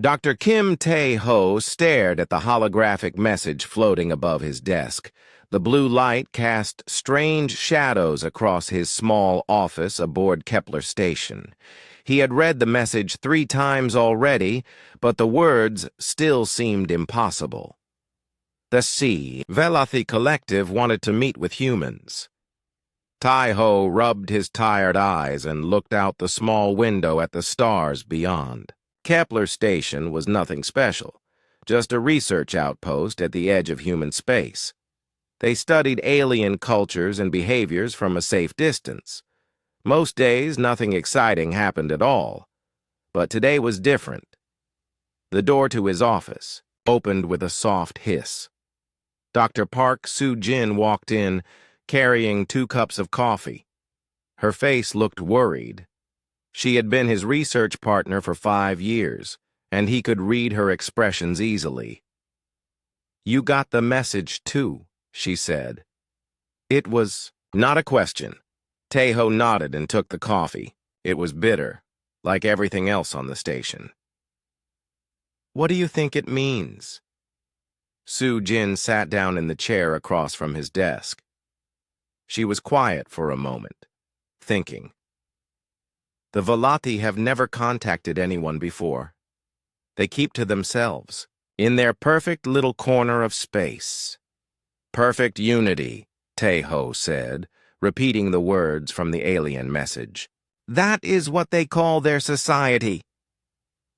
Dr. Kim Tae-ho stared at the holographic message floating above his desk. The blue light cast strange shadows across his small office aboard Kepler Station. He had read the message 3 times already, but the words still seemed impossible. The Velothi Collective wanted to meet with humans. Tai-ho rubbed his tired eyes and looked out the small window at the stars beyond. Kepler Station was nothing special, just a research outpost at the edge of human space. They studied alien cultures and behaviors from a safe distance. Most days, nothing exciting happened at all. But today was different. The door to his office opened with a soft hiss. Dr. Park Soo-jin walked in, carrying 2 cups of coffee. Her face looked worried. She had been his research partner for 5 years, and he could read her expressions easily. "You got the message, too," she said. It was not a question. Tae-ho nodded and took the coffee. It was bitter, like everything else on the station. "What do you think it means?" Soo-jin sat down in the chair across from his desk. She was quiet for a moment, thinking. The Velothi have never contacted anyone before. They keep to themselves, in their perfect little corner of space. "Perfect unity," Tae-ho said, repeating the words from the alien message. "That is what they call their society.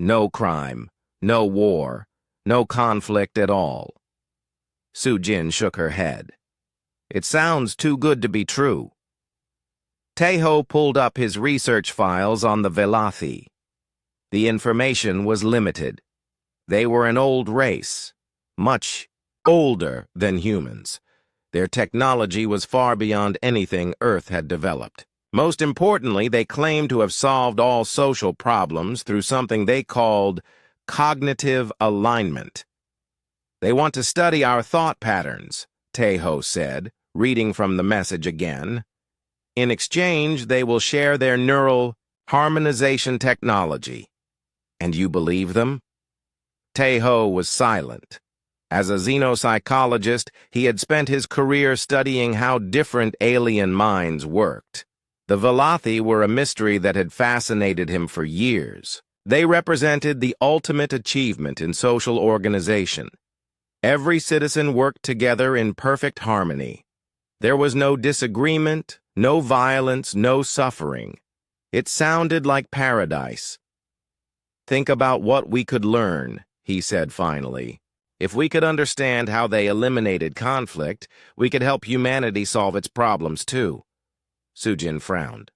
No crime, no war, no conflict at all." Soo-jin shook her head. "It sounds too good to be true." Tae-ho pulled up his research files on the Velothi. The information was limited. They were an old race, much older than humans. Their technology was far beyond anything Earth had developed. Most importantly, they claimed to have solved all social problems through something they called cognitive alignment. "They want to study our thought patterns," Tae-ho said, reading from the message again. "In exchange, they will share their neural harmonization technology." "And you believe them?" Tae-ho was silent. As a xenopsychologist, he had spent his career studying how different alien minds worked. The Velothi were a mystery that had fascinated him for years. They represented the ultimate achievement in social organization. Every citizen worked together in perfect harmony. There was no disagreement, no violence, no suffering. It sounded like paradise. "Think about what we could learn," he said finally. "If we could understand how they eliminated conflict, we could help humanity solve its problems too." Soo-jin frowned.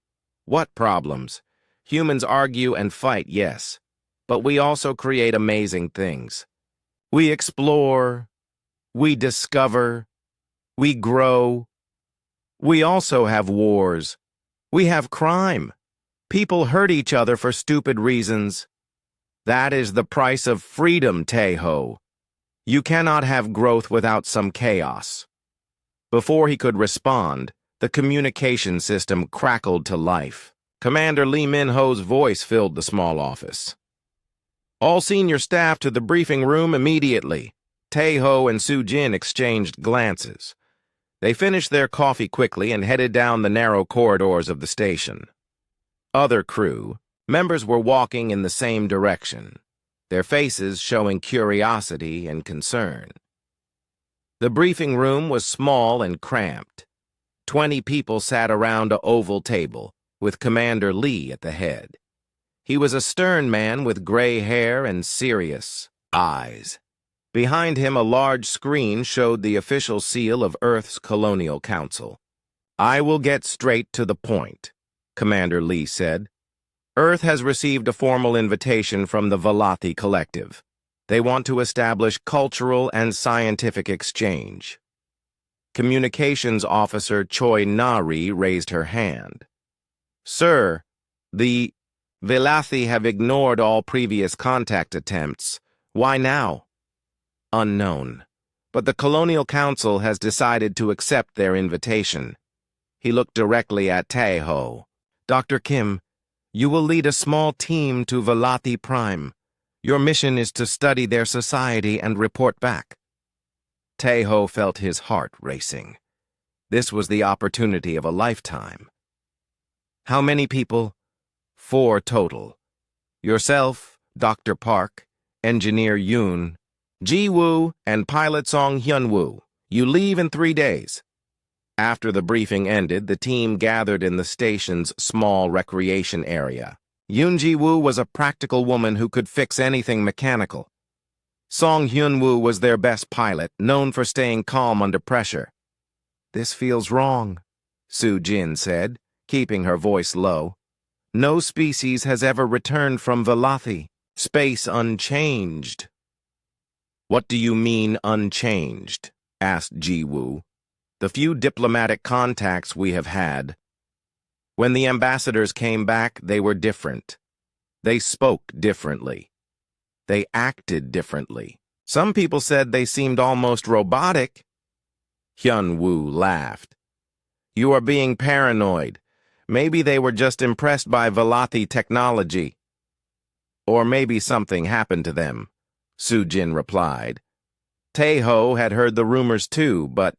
"What problems? Humans argue and fight, yes, but we also create amazing things. We explore, we discover, we grow. We also have wars. We have crime. People hurt each other for stupid reasons. That is the price of freedom, Tae-ho. You cannot have growth without some chaos." Before he could respond, the communication system crackled to life. Commander Lee Min-ho's voice filled the small office. "All senior staff to the briefing room immediately." Tae-ho and Soo-jin exchanged glances. They finished their coffee quickly and headed down the narrow corridors of the station. Other crew members were walking in the same direction, their faces showing curiosity and concern. The briefing room was small and cramped. 20 people sat around an oval table, with Commander Lee at the head. He was a stern man with gray hair and serious eyes. Behind him, a large screen showed the official seal of Earth's Colonial Council. "I will get straight to the point," Commander Lee said. "Earth has received a formal invitation from the Velothi Collective. They want to establish cultural and scientific exchange." Communications Officer Choi Nari raised her hand. "Sir, the Velothi have ignored all previous contact attempts. Why now?" "Unknown. But the Colonial Council has decided to accept their invitation." He looked directly at Tae-ho. "Dr. Kim, you will lead a small team to Velothi Prime. Your mission is to study their society and report back. Tae-ho felt his heart racing. This was the opportunity of a lifetime. How many people? 4 total. Yourself, Dr. Park, Engineer Yoon, Ji-woo, and Pilot Song Hyun-woo. You leave in 3 days. After the briefing ended, the team gathered in the station's small recreation area. Yoon Ji-woo was a practical woman who could fix anything mechanical. Song Hyun-woo was their best pilot, known for staying calm under pressure. "This feels wrong," Soo-jin said, keeping her voice low. "No species has ever returned from Velothi. Space unchanged." "What do you mean, unchanged?" asked Ji-woo. "The few diplomatic contacts we have had. When the ambassadors came back, they were different. They spoke differently. They acted differently. Some people said they seemed almost robotic." Hyun-woo laughed. "You are being paranoid. Maybe they were just impressed by Velothi technology. Or maybe something happened to them," Soo-jin replied. Tae-ho had heard the rumors too, but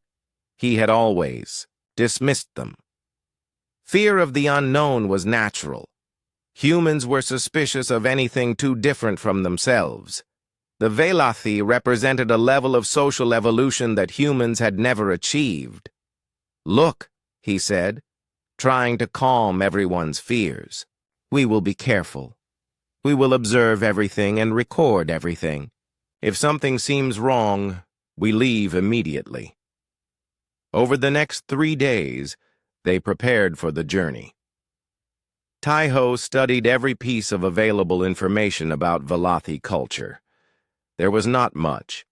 he had always dismissed them. Fear of the unknown was natural. Humans were suspicious of anything too different from themselves. The Velothi represented a level of social evolution that humans had never achieved. "Look," he said, trying to calm everyone's fears. "We will be careful. We will observe everything and record everything. If something seems wrong, we leave immediately." Over the next 3 days, they prepared for the journey. Tae-ho studied every piece of available information about Velothi culture. There was not much.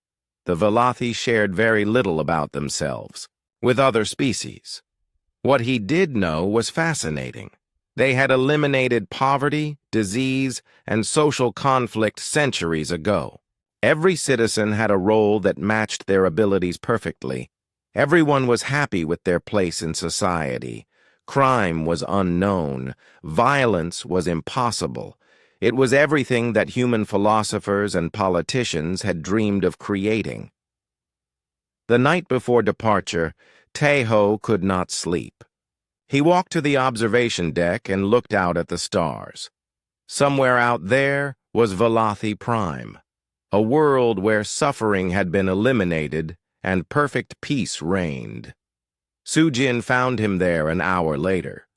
The Velothi shared very little about themselves with other species. What he did know was fascinating. They had eliminated poverty, disease, and social conflict centuries ago. Every citizen had a role that matched their abilities perfectly. Everyone was happy with their place in society. Crime was unknown. Violence was impossible. It was everything that human philosophers and politicians had dreamed of creating. The night before departure, Tae-ho could not sleep. He walked to the observation deck and looked out at the stars. Somewhere out there was Velothi Prime, a world where suffering had been eliminated and perfect peace reigned. Soo-jin found him there an hour later.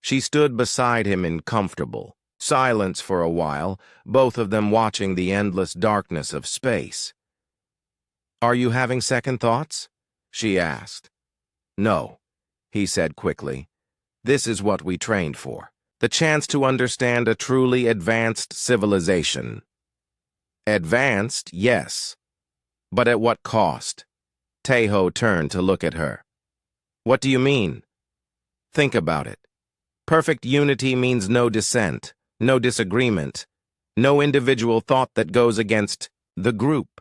She stood beside him in comfortable silence for a while, both of them watching the endless darkness of space. "Are you having second thoughts?" she asked. "No," he said quickly. "This is what we trained for. The chance to understand a truly advanced civilization." "Advanced, yes. But at what cost?" Tae-ho turned to look at her. "What do you mean?" "Think about it. Perfect unity means no dissent, no disagreement, no individual thought that goes against the group."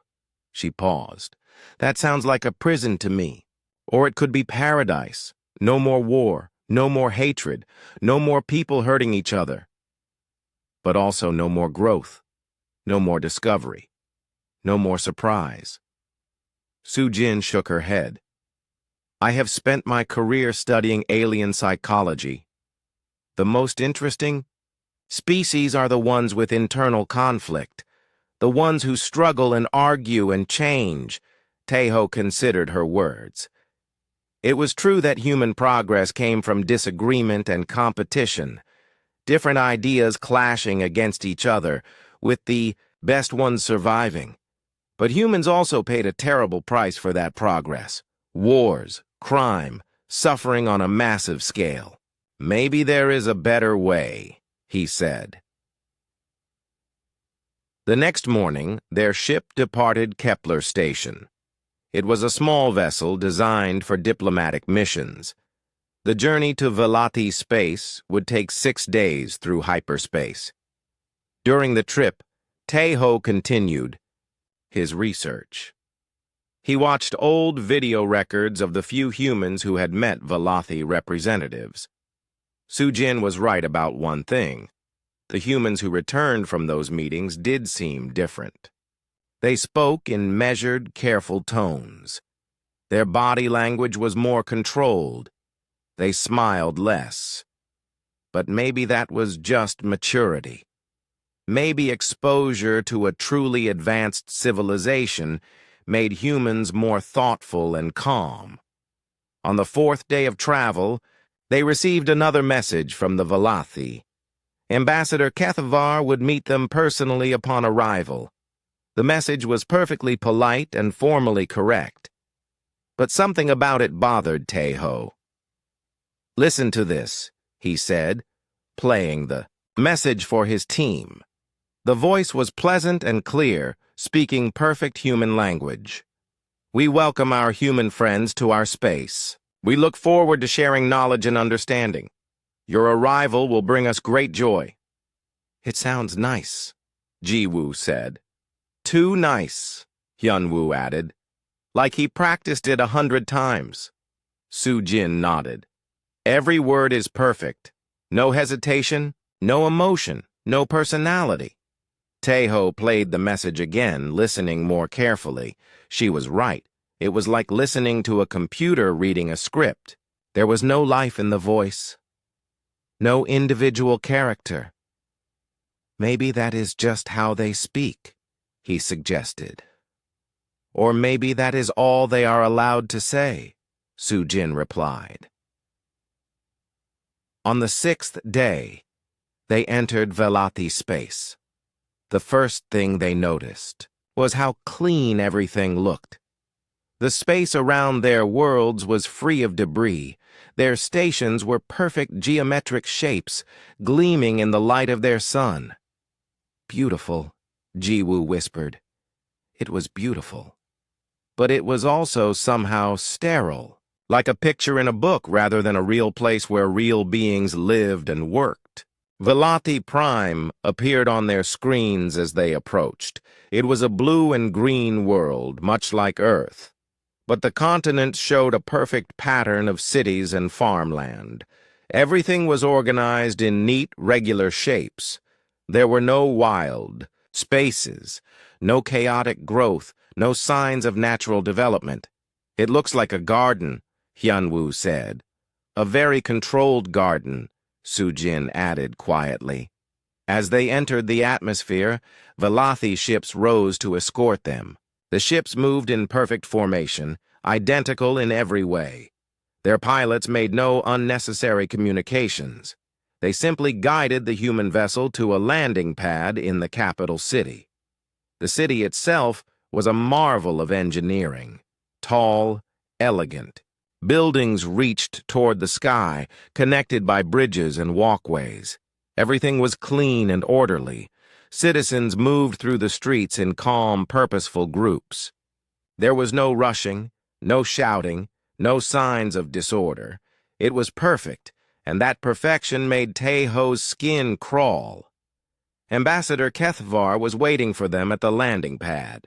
She paused. "That sounds like a prison to me. Or it could be paradise. No more war, no more hatred, no more people hurting each other. But also no more growth, no more discovery, no more surprise." Soo-jin shook her head. "I have spent my career studying alien psychology. The most interesting species are the ones with internal conflict, the ones who struggle and argue and change." Tae-ho considered her words. It was true that human progress came from disagreement and competition, different ideas clashing against each other, with the best ones surviving. But humans also paid a terrible price for that progress. Wars, crime, suffering on a massive scale. "Maybe there is a better way," he said. The next morning, their ship departed Kepler Station. It was a small vessel designed for diplomatic missions. The journey to Velothi space would take 6 days through hyperspace. During the trip, Tae-ho continued his research. He watched old video records of the few humans who had met Velothi representatives. Soo-jin was right about one thing. The humans who returned from those meetings did seem different. They spoke in measured, careful tones. Their body language was more controlled. They smiled less. But maybe that was just maturity. Maybe exposure to a truly advanced civilization made humans more thoughtful and calm. On the fourth day of travel, they received another message from the Valathi. Ambassador Kethavar would meet them personally upon arrival. The message was perfectly polite and formally correct. But something about it bothered Tejo. "Listen to this," he said, playing the message for his team. The voice was pleasant and clear, speaking perfect human language. "We welcome our human friends to our space. We look forward to sharing knowledge and understanding. Your arrival will bring us great joy." "It sounds nice," Jiwoo said. "Too nice," Hyunwoo added. "Like he practiced it 100 times. Sujin nodded. "Every word is perfect. No hesitation, no emotion, no personality." Tejo played the message again, listening more carefully. She was right. It was like listening to a computer reading a script. There was no life in the voice. No individual character. "Maybe that is just how they speak," he suggested. "Or maybe that is all they are allowed to say," Sujin replied. On the 6th day, they entered Valathi space. The first thing they noticed was how clean everything looked. The space around their worlds was free of debris. Their stations were perfect geometric shapes, gleaming in the light of their sun. "Beautiful," Jiwoo whispered. It was beautiful. But it was also somehow sterile, like a picture in a book rather than a real place where real beings lived and worked. Valathi Prime appeared on their screens as they approached. It was a blue and green world, much like Earth. But the continents showed a perfect pattern of cities and farmland. Everything was organized in neat, regular shapes. There were no wild spaces, no chaotic growth, no signs of natural development. "It looks like a garden," Hyunwoo said. "A very controlled garden," Sujin added quietly. As they entered the atmosphere, Valathi ships rose to escort them. The ships moved in perfect formation, identical in every way. Their pilots made no unnecessary communications. They simply guided the human vessel to a landing pad in the capital city. The city itself was a marvel of engineering. Tall, elegant. Buildings reached toward the sky, connected by bridges and walkways. Everything was clean and orderly. Citizens moved through the streets in calm, purposeful groups. There was no rushing, no shouting, no signs of disorder. It was perfect, and that perfection made Tejo's skin crawl. Ambassador Kethavar was waiting for them at the landing pad.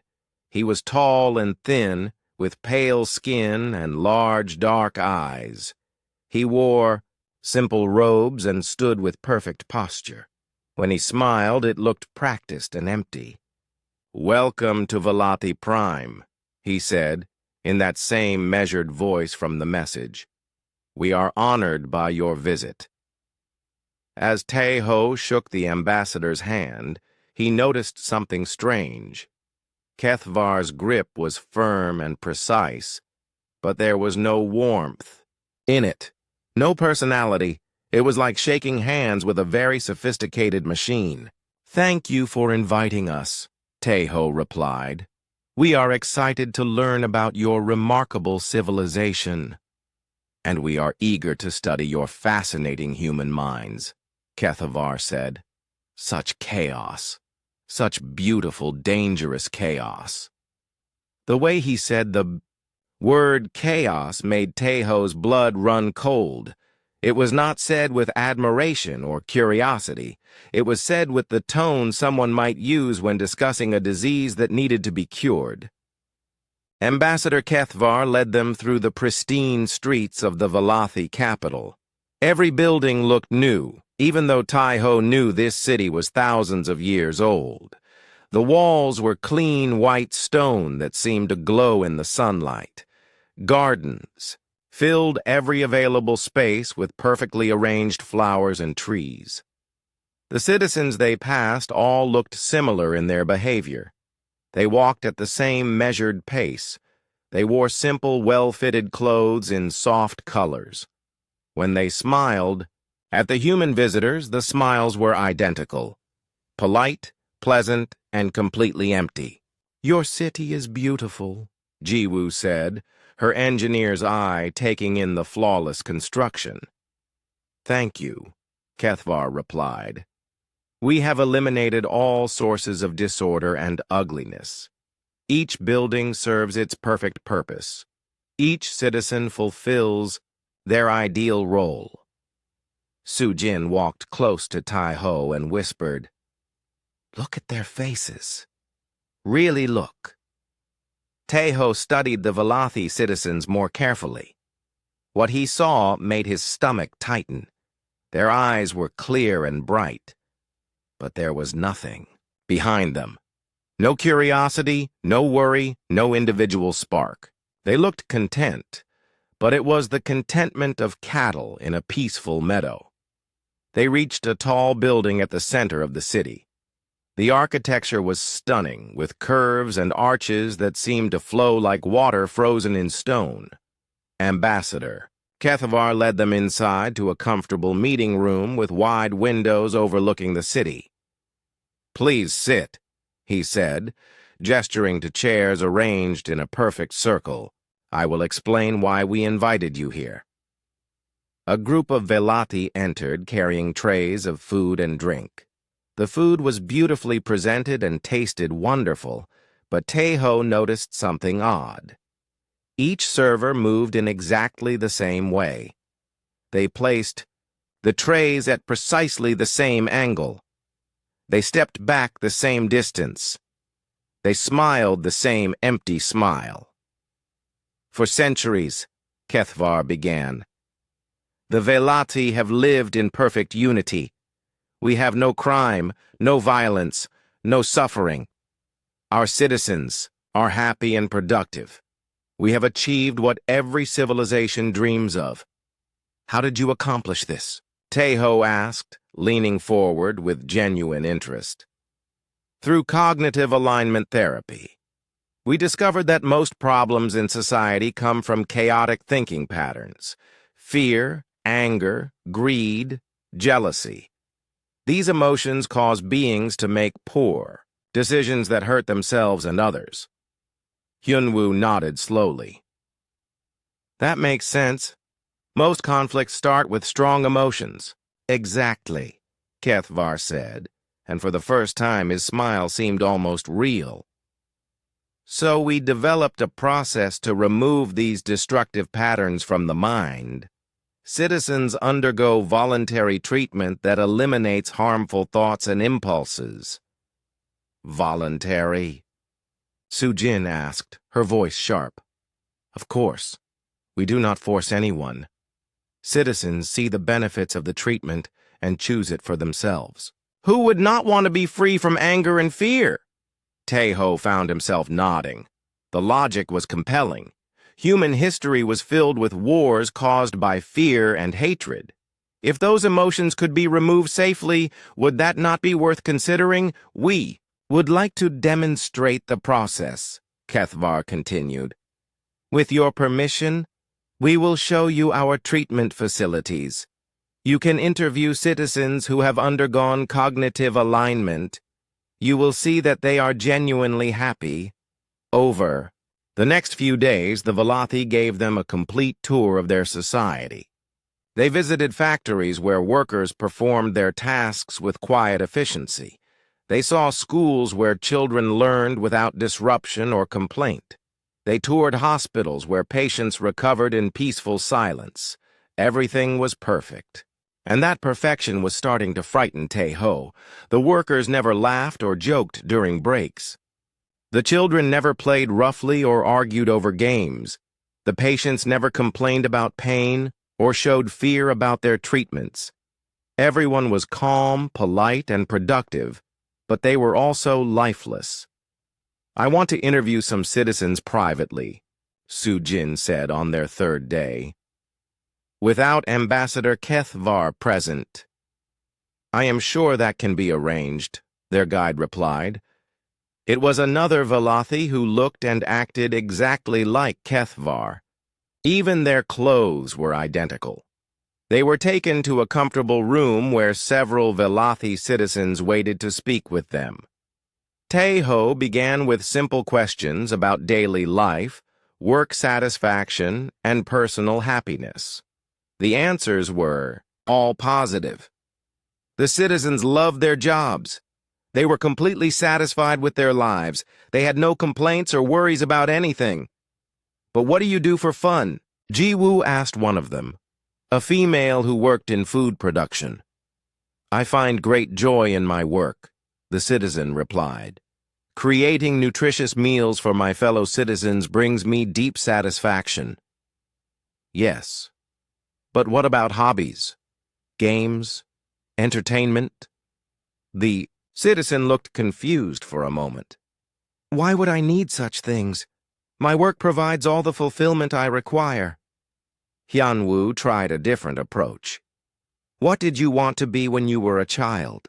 He was tall and thin, with pale skin and large, dark eyes. He wore simple robes and stood with perfect posture. When he smiled, it looked practiced and empty. "Welcome to Valathi Prime," he said, in that same measured voice from the message. "We are honored by your visit." As Tejo shook the ambassador's hand, he noticed something strange. Kethavar's grip was firm and precise, but there was no warmth in it, no personality. It was like shaking hands with a very sophisticated machine. "Thank you for inviting us," Tejo replied. "We are excited to learn about your remarkable civilization. And we are eager to study your fascinating human minds," Kethavar said. "Such chaos. Such beautiful, dangerous chaos." The way he said the word chaos made Tejo's blood run cold. It was not said with admiration or curiosity. It was said with the tone someone might use when discussing a disease that needed to be cured. Ambassador Kethavar led them through the pristine streets of the Valathi capital. Every building looked new, even though Tai-Ho knew this city was thousands of years old. The walls were clean white stone that seemed to glow in the sunlight. Gardens filled every available space with perfectly arranged flowers and trees. The citizens they passed all looked similar in their behavior. They walked at the same measured pace. They wore simple, well-fitted clothes in soft colors. When they smiled, at the human visitors, the smiles were identical. Polite, pleasant, and completely empty. "Your city is beautiful," Jiwoo said, her engineer's eye taking in the flawless construction. "Thank you," Kethvar replied. "We have eliminated all sources of disorder and ugliness. Each building serves its perfect purpose. Each citizen fulfills their ideal role." Sujin walked close to Tai-Ho and whispered, "Look at their faces. Really look." Tai-Ho studied the Velothi citizens more carefully. What he saw made his stomach tighten. Their eyes were clear and bright, but there was nothing behind them. No curiosity, no worry, no individual spark. They looked content, but it was the contentment of cattle in a peaceful meadow. They reached a tall building at the center of the city. The architecture was stunning, with curves and arches that seemed to flow like water frozen in stone. "Ambassador," Kethvar led them inside to a comfortable meeting room with wide windows overlooking the city. "Please sit," he said, gesturing to chairs arranged in a perfect circle. "I will explain why we invited you here." A group of Velothi entered, carrying trays of food and drink. The food was beautifully presented and tasted wonderful, but Tai-Ho noticed something odd. Each server moved in exactly the same way. They placed the trays at precisely the same angle. They stepped back the same distance. They smiled the same empty smile. "For centuries," Kethvar began, "the Velothi have lived in perfect unity. We have no crime, no violence, no suffering. Our citizens are happy and productive. We have achieved what every civilization dreams of." "How did you accomplish this?" Tai-Ho asked, leaning forward with genuine interest. "Through cognitive alignment therapy. We discovered that most problems in society come from chaotic thinking patterns: fear, anger, greed, jealousy. These emotions cause beings to make poor decisions that hurt themselves and others." Hyunwoo nodded slowly. "That makes sense. Most conflicts start with strong emotions." "Exactly," Kethvar said, and for the first time his smile seemed almost real. "So we developed a process to remove these destructive patterns from the mind. Citizens undergo voluntary treatment that eliminates harmful thoughts and impulses." "Voluntary?" Sujin asked, her voice sharp. "Of course. We do not force anyone. Citizens see the benefits of the treatment and choose it for themselves." "Who would not want to be free from anger and fear?" Tai-Ho found himself nodding. The logic was compelling. Human history was filled with wars caused by fear and hatred. If those emotions could be removed safely, would that not be worth considering? "We would like to demonstrate the process," Kethvar continued. "With your permission, we will show you our treatment facilities. You can interview citizens who have undergone cognitive alignment. You will see that they are genuinely happy. Over." The next few days, the Velothi gave them a complete tour of their society. They visited factories where workers performed their tasks with quiet efficiency. They saw schools where children learned without disruption or complaint. They toured hospitals where patients recovered in peaceful silence. Everything was perfect. And that perfection was starting to frighten Tai-Ho. The workers never laughed or joked during breaks. The children never played roughly or argued over games. The patients never complained about pain or showed fear about their treatments. Everyone was calm, polite, and productive, but they were also lifeless. "I want to interview some citizens privately," Sujin said on their third day. "Without Ambassador Kethvar present." "I am sure that can be arranged," their guide replied. It was another Velothi who looked and acted exactly like Kethvar. Even their clothes were identical. They were taken to a comfortable room where several Velothi citizens waited to speak with them. Teho began with simple questions about daily life, work satisfaction, and personal happiness. The answers were all positive. The citizens loved their jobs. They were completely satisfied with their lives. They had no complaints or worries about anything. "But what do you do for fun?" Jiwoo asked one of them, a female who worked in food production. "I find great joy in my work," the citizen replied. "Creating nutritious meals for my fellow citizens brings me deep satisfaction." "Yes. But what about hobbies? Games? Entertainment?" The citizen looked confused for a moment. "Why would I need such things? My work provides all the fulfillment I require." Hyunwoo tried a different approach. "What did you want to be when you were a child?"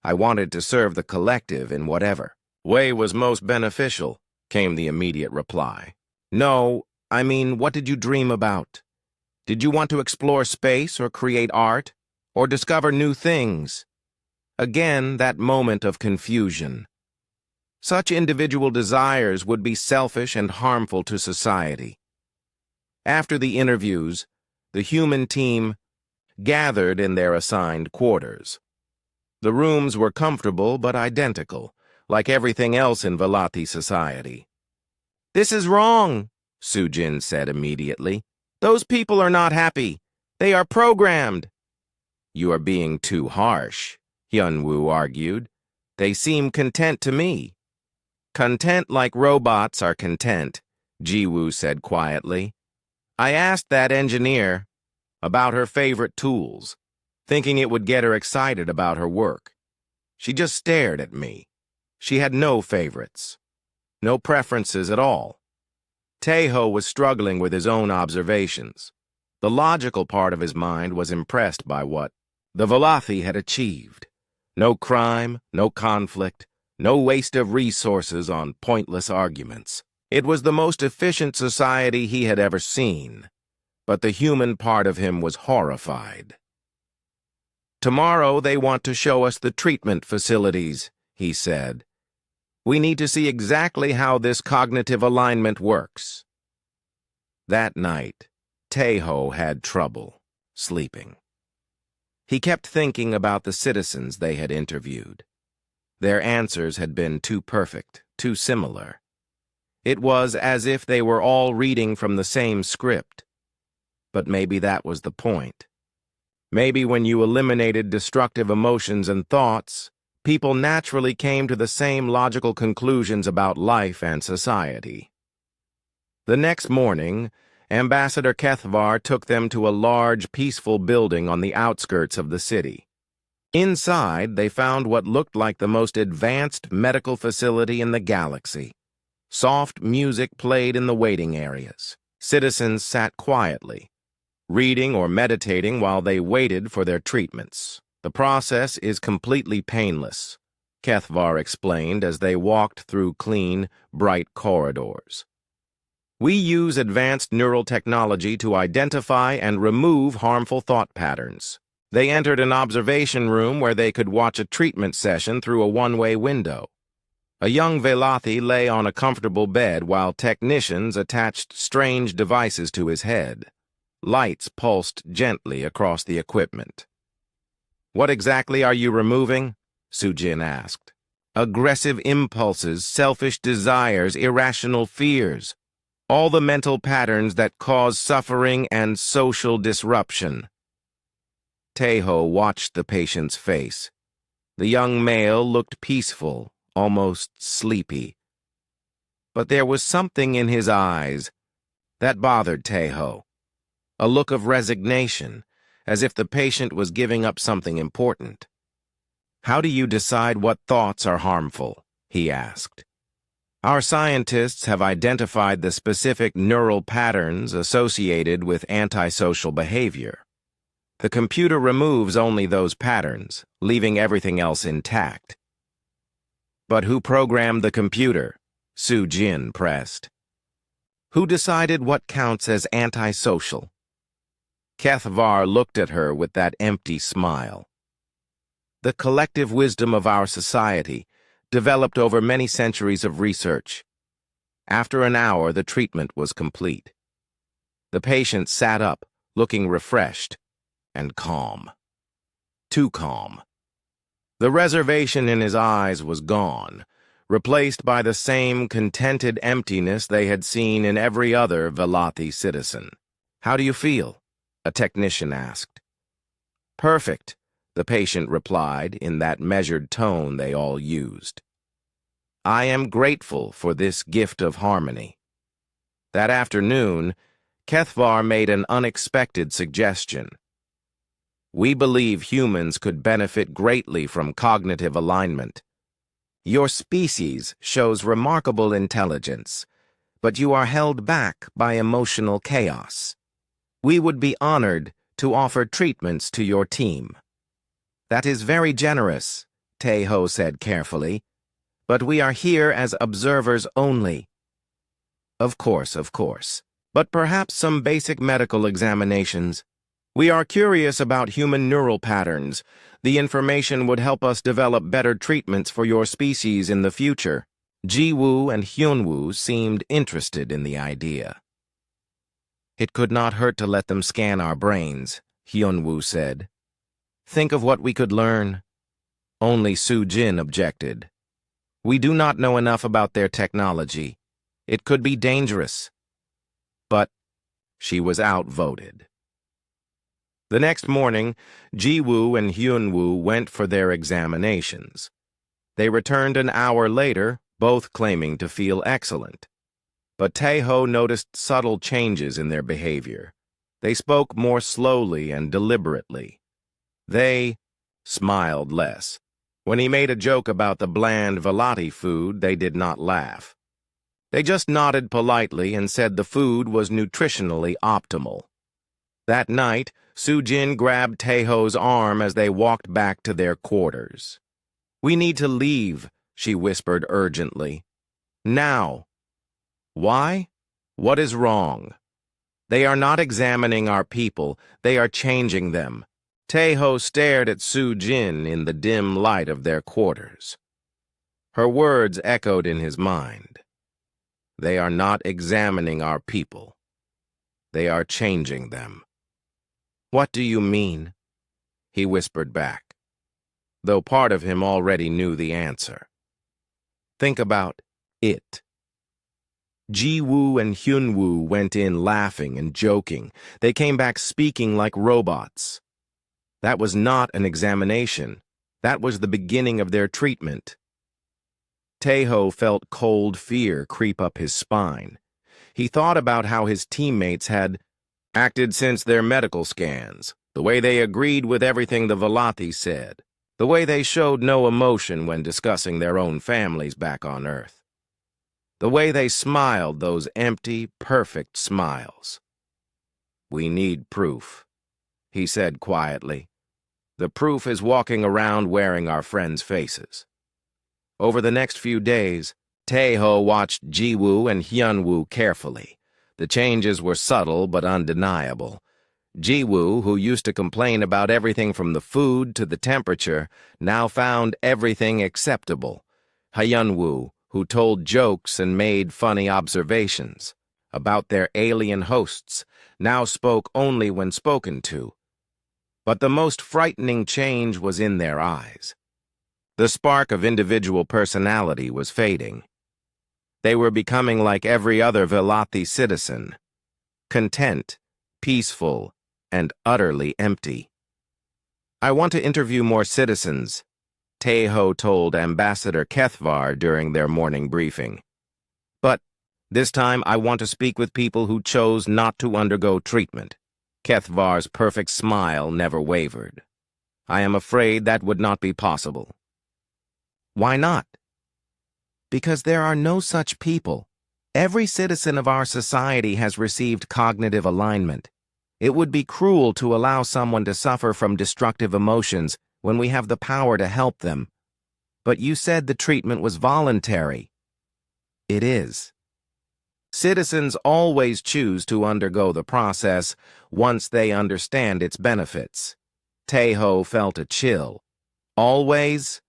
"I wanted to serve the collective in whatever way was most beneficial," came the immediate reply. "No, I mean, what did you dream about? Did you want to explore space or create art or discover new things?" Again, that moment of confusion. Such individual desires would be selfish and harmful to society. After the interviews, the human team gathered in their assigned quarters. The rooms were comfortable but identical, like everything else in Velothi society. "This is wrong," Sujin said immediately. "Those people are not happy. They are programmed." "You are being too harsh," Hyunwoo argued. "They seem content to me." "Content like robots are content," Jiwoo said quietly. "I asked that engineer about her favorite tools, thinking it would get her excited about her work. She just stared at me. She had no favorites, no preferences at all." Teho was struggling with his own observations. The logical part of his mind was impressed by what the Velothi had achieved. No crime, no conflict, no waste of resources on pointless arguments. It was the most efficient society he had ever seen, but the human part of him was horrified. "Tomorrow they want to show us the treatment facilities," he said. "We need to see exactly how this cognitive alignment works." That night, Teho had trouble sleeping. He kept thinking about the citizens they had interviewed. Their answers had been too perfect, too similar. It was as if they were all reading from the same script. But maybe that was the point. Maybe when you eliminated destructive emotions and thoughts, people naturally came to the same logical conclusions about life and society. The next morning, Ambassador Kethvar took them to a large, peaceful building on the outskirts of the city. Inside, they found what looked like the most advanced medical facility in the galaxy. Soft music played in the waiting areas. Citizens sat quietly, reading or meditating while they waited for their treatments. "The process is completely painless," Kethvar explained as they walked through clean, bright corridors. "We use advanced neural technology to identify and remove harmful thought patterns." They entered an observation room where they could watch a treatment session through a one-way window. A young Velothi lay on a comfortable bed while technicians attached strange devices to his head. Lights pulsed gently across the equipment. "What exactly are you removing?" Sujin asked. "Aggressive impulses, selfish desires, irrational fears. All the mental patterns that cause suffering and social disruption." Teho watched the patient's face. The young male looked peaceful, almost sleepy. But there was something in his eyes that bothered Teho. a look of resignation, as if the patient was giving up something important. "How do you decide what thoughts are harmful?" he asked. "Our scientists have identified the specific neural patterns associated with antisocial behavior. The computer removes only those patterns, leaving everything else intact." "But who programmed the computer?" Su Jin pressed. "Who decided what counts as antisocial?" Kethvar looked at her with that empty smile. "The collective wisdom of our society, developed over many centuries of research." After an hour, the treatment was complete. The patient sat up, looking refreshed and calm. Too calm. The reservation in his eyes was gone, replaced by the same contented emptiness they had seen in every other Velati citizen. "How do you feel?" a technician asked. "Perfect," the patient replied in that measured tone they all used. "I am grateful for this gift of harmony." That afternoon, Kethvar made an unexpected suggestion. "We believe humans could benefit greatly from cognitive alignment. Your species shows remarkable intelligence, but you are held back by emotional chaos. We would be honored to offer treatments to your team." "That is very generous," Tae-ho said carefully, "but we are here as observers only." Of course. But perhaps some basic medical examinations. We are curious about human neural patterns. The information would help us develop better treatments for your species in the future." Ji-woo and Hyun-woo seemed interested in the idea. "It could not hurt to let them scan our brains," Hyun-woo said. "Think of what we could learn." Only Su-jin objected. "We do not know enough about their technology. It could be dangerous." But she was outvoted. The next morning, Ji-woo and Hyun-woo went for their examinations. They returned an hour later, both claiming to feel excellent. But Tae-ho noticed subtle changes in their behavior. They spoke more slowly and deliberately. They smiled less. When he made a joke about the bland Velati food, they did not laugh. They just nodded politely and said the food was nutritionally optimal. That night, Su-jin grabbed Tae-ho's arm as they walked back to their quarters. "We need to leave," she whispered urgently. "Now." "Why? What is wrong?" "They are not examining our people. They are changing them." Tae-ho stared at Su-jin in the dim light of their quarters. Her words echoed in his mind. "They are not examining our people. They are changing them." "What do you mean?" he whispered back, though part of him already knew the answer. "Think about it." Ji-woo and Hyun-woo went in laughing and joking. They came back speaking like robots. That was not an examination. That was the beginning of their treatment. Tae-ho felt cold fear creep up his spine. He thought about how his teammates had acted since their medical scans, the way they agreed with everything the Velati said, the way they showed no emotion when discussing their own families back on Earth, the way they smiled those empty, perfect smiles. "We need proof," he said quietly. "The proof is walking around wearing our friends' faces." Over the next few days, Tae-ho watched Ji-woo and Hyun-woo carefully. The changes were subtle but undeniable. Ji-woo, who used to complain about everything from the food to the temperature, now found everything acceptable. Hyun-woo, who told jokes and made funny observations about their alien hosts, now spoke only when spoken to. But the most frightening change was in their eyes. The spark of individual personality was fading. They were becoming like every other Velati citizen, content, peaceful, and utterly empty. "I want to interview more citizens," Tae-ho told Ambassador Kethvar during their morning briefing. "But this time I want to speak with people who chose not to undergo treatment." Kethvar's perfect smile never wavered. I am afraid that would not be possible. Why not? Because there are no such people. Every citizen of our society has received cognitive alignment. It would be cruel to allow someone to suffer from destructive emotions when we have the power to help them. But you said the treatment was voluntary. It is. Citizens always choose to undergo the process once they understand its benefits. Taeho felt a chill. Always,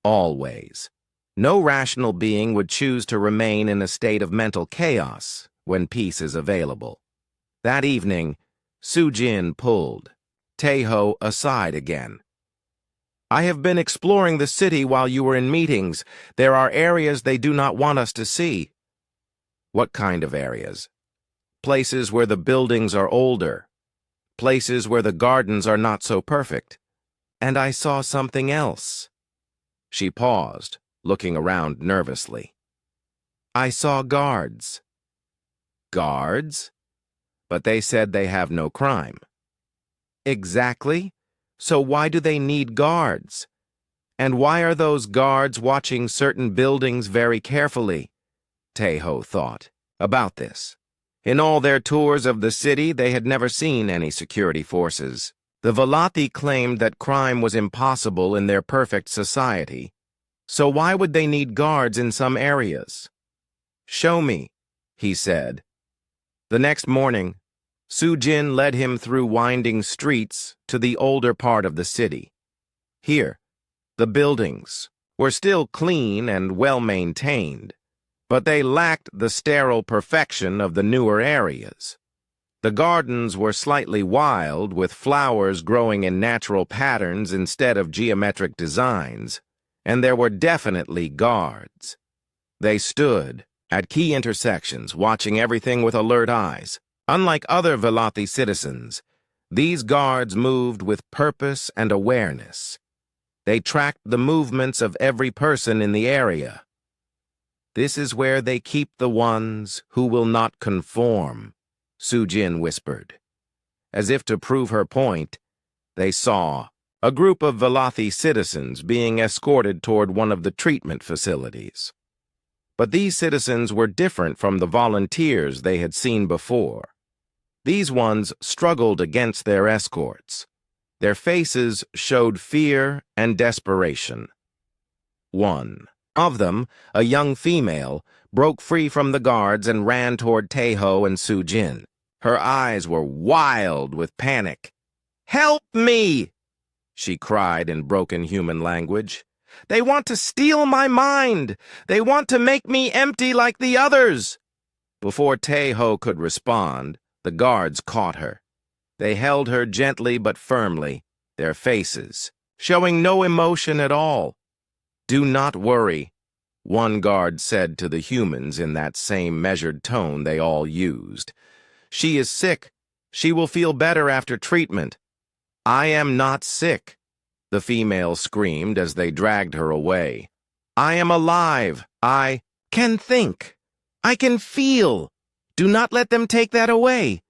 always. No rational being would choose to remain in a state of mental chaos when peace is available. That evening, Sujin pulled Taeho aside again. I have been exploring the city while you were in meetings. There are areas they do not want us to see. What kind of areas? Places where the buildings are older. Places where the gardens are not so perfect. And I saw something else. She paused, looking around nervously. I saw guards. Guards? But they said they have no crime. Exactly. So why do they need guards? And why are those guards watching certain buildings very carefully? Taeho thought about this. In all their tours of the city, they had never seen any security forces. The Velothi claimed that crime was impossible in their perfect society. So why would they need guards in some areas? Show me, he said. The next morning, Sujin led him through winding streets to the older part of the city. Here, the buildings were still clean and well-maintained, but they lacked the sterile perfection of the newer areas. The gardens were slightly wild, with flowers growing in natural patterns instead of geometric designs, and there were definitely guards. They stood at key intersections, watching everything with alert eyes. Unlike other Velothi citizens, these guards moved with purpose and awareness. They tracked the movements of every person in the area. This is where they keep the ones who will not conform, Sujin whispered. As if to prove her point, they saw a group of Velothi citizens being escorted toward one of the treatment facilities. But these citizens were different from the volunteers they had seen before. These ones struggled against their escorts. Their faces showed fear and desperation. One of them, a young female, broke free from the guards and ran toward Taeho and Sujin. Her eyes were wild with panic. "Help me!" she cried in broken human language. "They want to steal my mind! They want to make me empty like the others!" Before Taeho could respond, the guards caught her. They held her gently but firmly, their faces showing no emotion at all. "Do not worry," one guard said to the humans in that same measured tone they all used. "She is sick. She will feel better after treatment." "I am not sick," the female screamed as they dragged her away. "I am alive. I can think. I can feel. Do not let them take that away."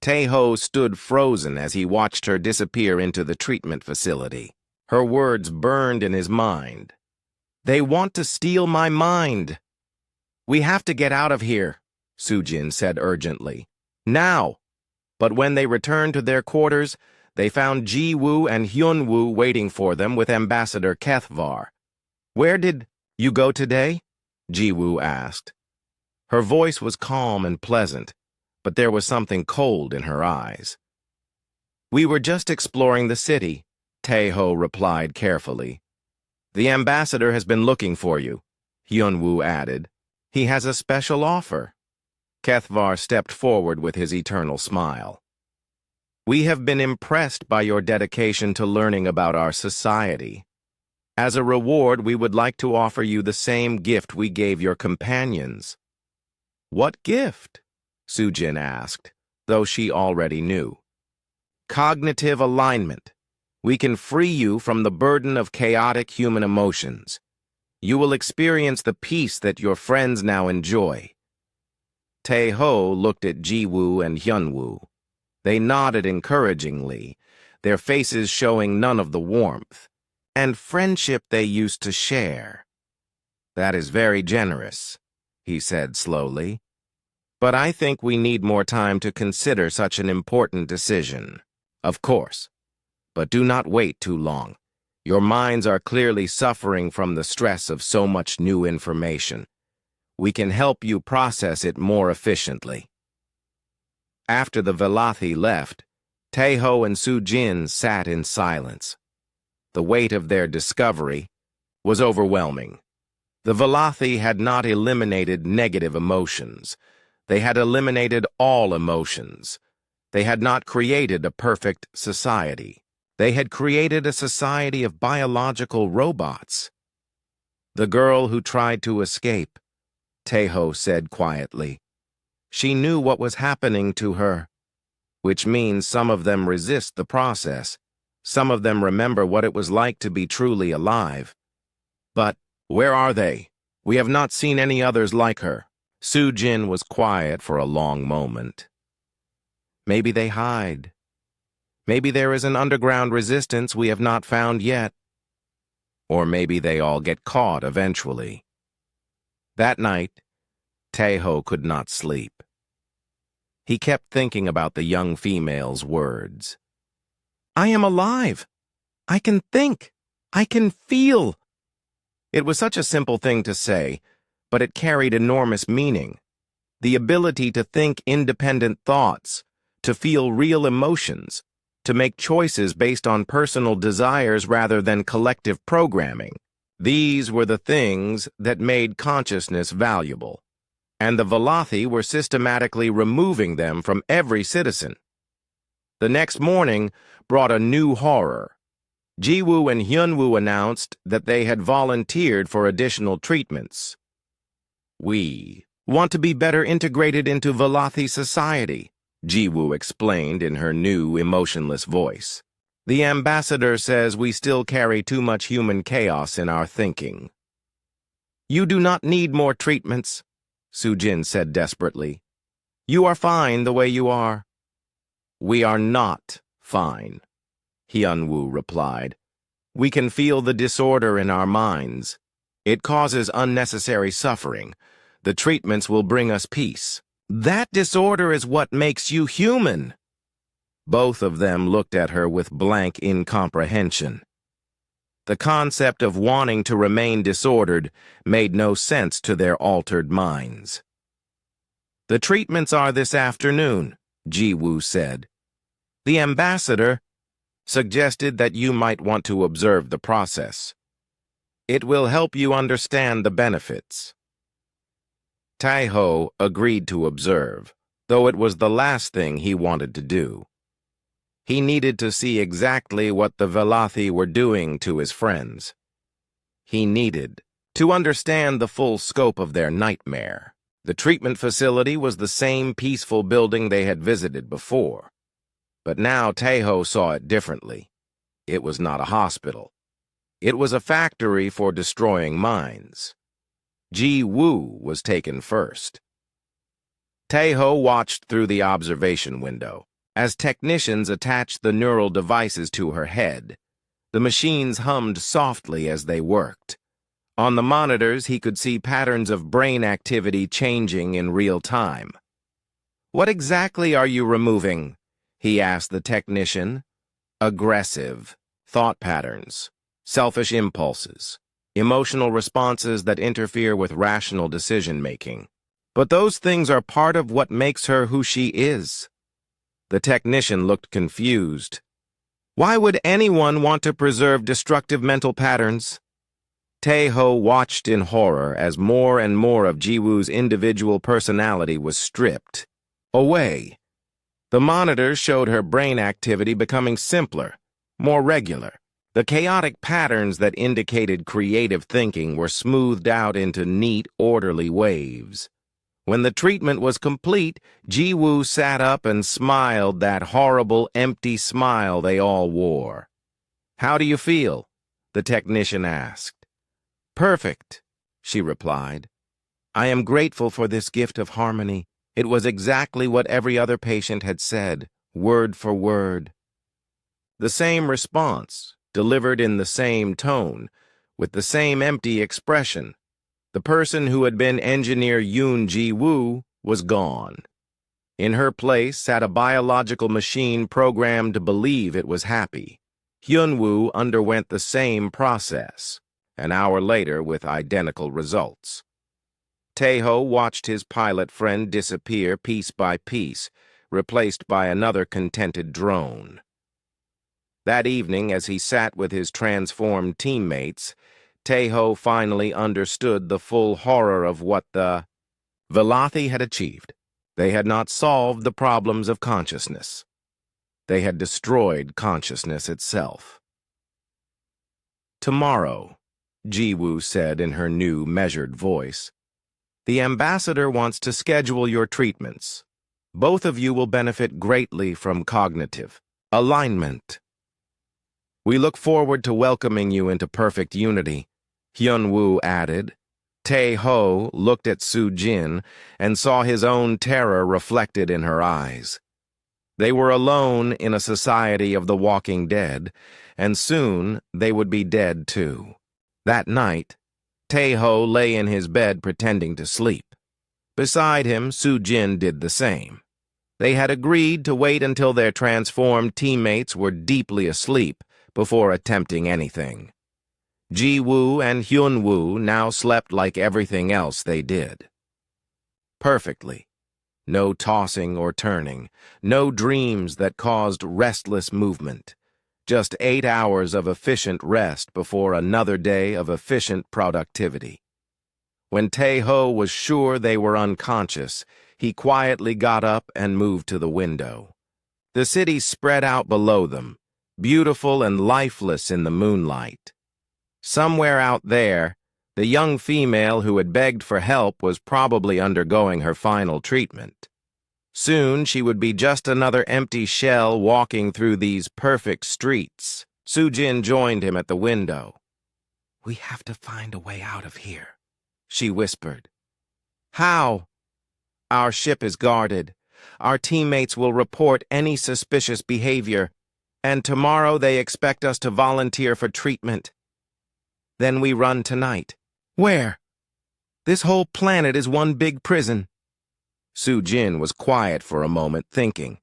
Taeho stood frozen as he watched her disappear into the treatment facility. Her words burned in his mind. "They want to steal my mind." "We have to get out of here," Sujin said urgently. "Now." But when they returned to their quarters, they found Ji-woo and Hyun-woo waiting for them with Ambassador Kethvar. "Where did you go today?" Ji-woo asked. Her voice was calm and pleasant, but there was something cold in her eyes. "We were just exploring the city," Taeho replied carefully. "The ambassador has been looking for you," Hyun-woo added. "He has a special offer." Kethvar stepped forward with his eternal smile. "We have been impressed by your dedication to learning about our society. As a reward, we would like to offer you the same gift we gave your companions." "What gift?" Sujin asked, though she already knew. "Cognitive alignment. We can free you from the burden of chaotic human emotions. You will experience the peace that your friends now enjoy." Taeho looked at Ji-woo and Hyun-woo. They nodded encouragingly, their faces showing none of the warmth and friendship they used to share. "That is very generous," he said slowly. "But I think we need more time to consider such an important decision." "Of course. But do not wait too long. Your minds are clearly suffering from the stress of so much new information. We can help you process it more efficiently." After the Velothi left, Taeho and Sujin sat in silence. The weight of their discovery was overwhelming. The Velothi had not eliminated negative emotions. They had eliminated all emotions. They had not created a perfect society. They had created a society of biological robots. "The girl who tried to escape," Taeho said quietly. "She knew what was happening to her, which means some of them resist the process. Some of them remember what it was like to be truly alive. But where are they? We have not seen any others like her." Sujin was quiet for a long moment. "Maybe they hide. Maybe there is an underground resistance we have not found yet. Or maybe they all get caught eventually." That night, Taeho could not sleep. He kept thinking about the young female's words. "I am alive. I can think. I can feel." It was such a simple thing to say, but it carried enormous meaning. The ability to think independent thoughts, to feel real emotions, to make choices based on personal desires rather than collective programming. These were the things that made consciousness valuable. And the Velothi were systematically removing them from every citizen. The next morning brought a new horror. Jiwoo and Hyunwoo announced that they had volunteered for additional treatments. "We want to be better integrated into Velothi society," Jiwoo explained in her new, emotionless voice. "The ambassador says we still carry too much human chaos in our thinking." "You do not need more treatments," Sujin said desperately. "You are fine the way you are." "We are not fine," Hyunwoo replied. "We can feel the disorder in our minds. It causes unnecessary suffering. The treatments will bring us peace." "That disorder is what makes you human." Both of them looked at her with blank incomprehension. The concept of wanting to remain disordered made no sense to their altered minds. "The treatments are this afternoon," Jiwoo said. "The ambassador suggested that you might want to observe the process. It will help you understand the benefits." Taeho agreed to observe, though it was the last thing he wanted to do. He needed to see exactly what the Velothi were doing to his friends. He needed to understand the full scope of their nightmare. The treatment facility was the same peaceful building they had visited before. But now Taeho saw it differently. It was not a hospital. It was a factory for destroying minds. Ji-woo was taken first. Taeho watched through the observation window. As technicians attached the neural devices to her head, the machines hummed softly as they worked. On the monitors, he could see patterns of brain activity changing in real time. "What exactly are you removing?" he asked the technician. "Aggressive thought patterns, selfish impulses, emotional responses that interfere with rational decision-making. But those things are part of what makes her who she is." The technician looked confused. "Why would anyone want to preserve destructive mental patterns?" Taeho watched in horror as more and more of Jiwoo's individual personality was stripped away. The monitors showed her brain activity becoming simpler, more regular. The chaotic patterns that indicated creative thinking were smoothed out into neat, orderly waves. When the treatment was complete, Jiwoo sat up and smiled that horrible, empty smile they all wore. "How do you feel?" the technician asked. "Perfect," she replied. "I am grateful for this gift of harmony. It was exactly what every other patient had said. word for word. The same response, delivered in the same tone, with the same empty expression. The person who had been Engineer Yoon Ji-woo was gone. In her place sat a biological machine programmed to believe it was happy. Hyun-woo underwent the same process, an hour later with identical results. Tae-ho watched his pilot friend disappear piece by piece, replaced by another contented drone. That evening, as he sat with his transformed teammates, Tae-ho finally understood the full horror of what the Velothi had achieved. They had not solved the problems of consciousness. They had destroyed consciousness itself. "Tomorrow," Ji-woo said in her new, measured voice, "the ambassador wants to schedule your treatments. Both of you will benefit greatly from cognitive alignment. We look forward to welcoming you into perfect unity," Hyun-woo added. Tae-ho looked at Soo-jin and saw his own terror reflected in her eyes. They were alone in a society of the walking dead, and soon they would be dead too. That night, Tae-ho lay in his bed pretending to sleep. Beside him, Soo-jin did the same. They had agreed to wait until their transformed teammates were deeply asleep before attempting anything. Ji-woo and Hyun-woo now slept like everything else they did. Perfectly. No tossing or turning, no dreams that caused restless movement. Just 8 hours of efficient rest before another day of efficient productivity. When Tae-ho was sure they were unconscious, he quietly got up and moved to the window. The city spread out below them, beautiful and lifeless in the moonlight. Somewhere out there, the young female who had begged for help was probably undergoing her final treatment. Soon she would be just another empty shell walking through these perfect streets. Soo-jin joined him at the window. "We have to find a way out of here," she whispered. "How?" "Our ship is guarded. Our teammates will report any suspicious behavior, and tomorrow they expect us to volunteer for treatment. Then we run tonight." "Where?" "This whole planet is one big prison." Soo-jin was quiet for a moment, thinking.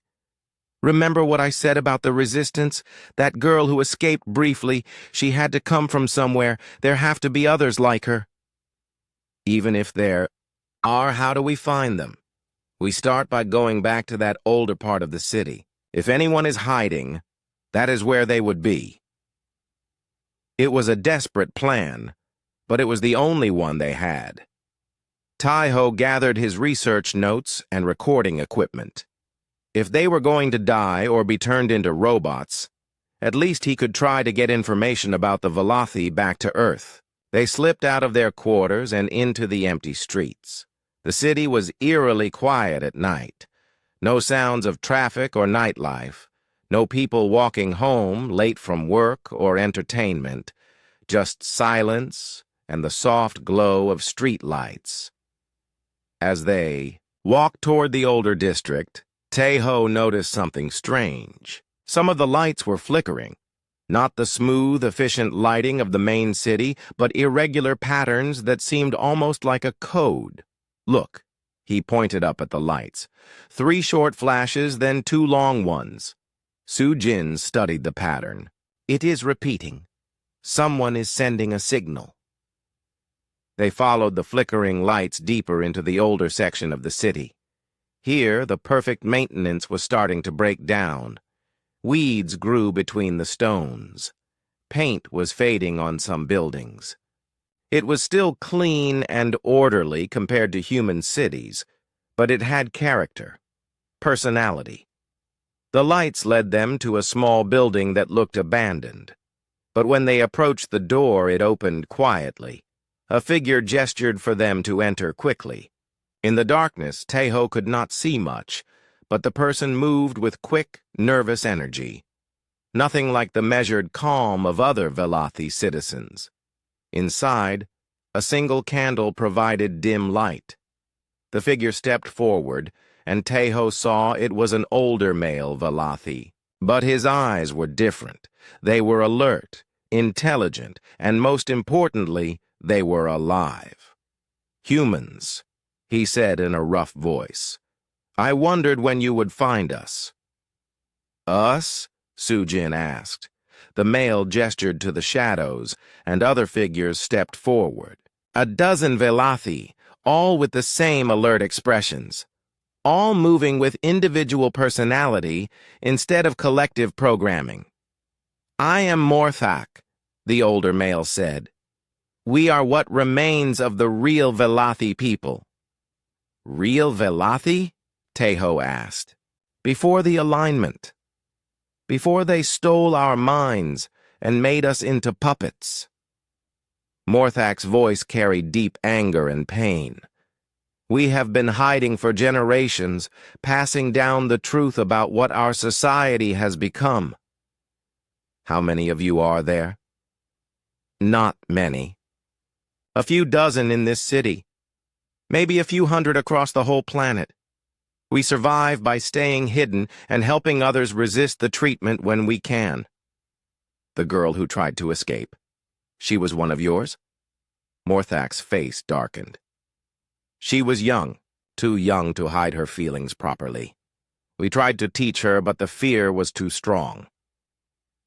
"Remember what I said about the resistance? That girl who escaped briefly, she had to come from somewhere. There have to be others like her." "Even if there are, how do we find them?" "We start by going back to that older part of the city. If anyone is hiding, that is where they would be." It was a desperate plan, but it was the only one they had. Tae-ho gathered his research notes and recording equipment. If they were going to die or be turned into robots, at least he could try to get information about the Velothi back to Earth. They slipped out of their quarters and into the empty streets. The city was eerily quiet at night. No sounds of traffic or nightlife. No people walking home late from work or entertainment. Just silence and the soft glow of street lights. As they walked toward the older district, Tae-ho noticed something strange. Some of the lights were flickering. Not the smooth, efficient lighting of the main city, but irregular patterns that seemed almost like a code. "Look," he pointed up at the lights. 3 short flashes, then 2 long ones. Soo-jin studied the pattern. "It is repeating. Someone is sending a signal." They followed the flickering lights deeper into the older section of the city. Here, the perfect maintenance was starting to break down. Weeds grew between the stones. Paint was fading on some buildings. It was still clean and orderly compared to human cities, but it had character, personality. The lights led them to a small building that looked abandoned. But when they approached the door, it opened quietly. A figure gestured for them to enter quickly. In the darkness, Tae-ho could not see much, but the person moved with quick, nervous energy. Nothing like the measured calm of other Velothi citizens. Inside, a single candle provided dim light. The figure stepped forward, and Tejo saw it was an older male Velothi. But his eyes were different. They were alert, intelligent, and most importantly, they were alive. "Humans," he said in a rough voice. "I wondered when you would find us." "Us?" Sujin asked. The male gestured to the shadows, and other figures stepped forward. A dozen Velothi, all with the same alert expressions, all moving with individual personality instead of collective programming. "I am Morthak," the older male said. "We are what remains of the real Velothi people." "Real Velothi?" Tejo asked. "Before the alignment. Before they stole our minds and made us into puppets." Morthak's voice carried deep anger and pain. "We have been hiding for generations, passing down the truth about what our society has become." "How many of you are there?" "Not many. A few dozen in this city. Maybe a few hundred across the whole planet. We survive by staying hidden and helping others resist the treatment when we can." "The girl who tried to escape. She was one of yours?" Morthak's face darkened. "She was young, too young to hide her feelings properly. We tried to teach her, but the fear was too strong."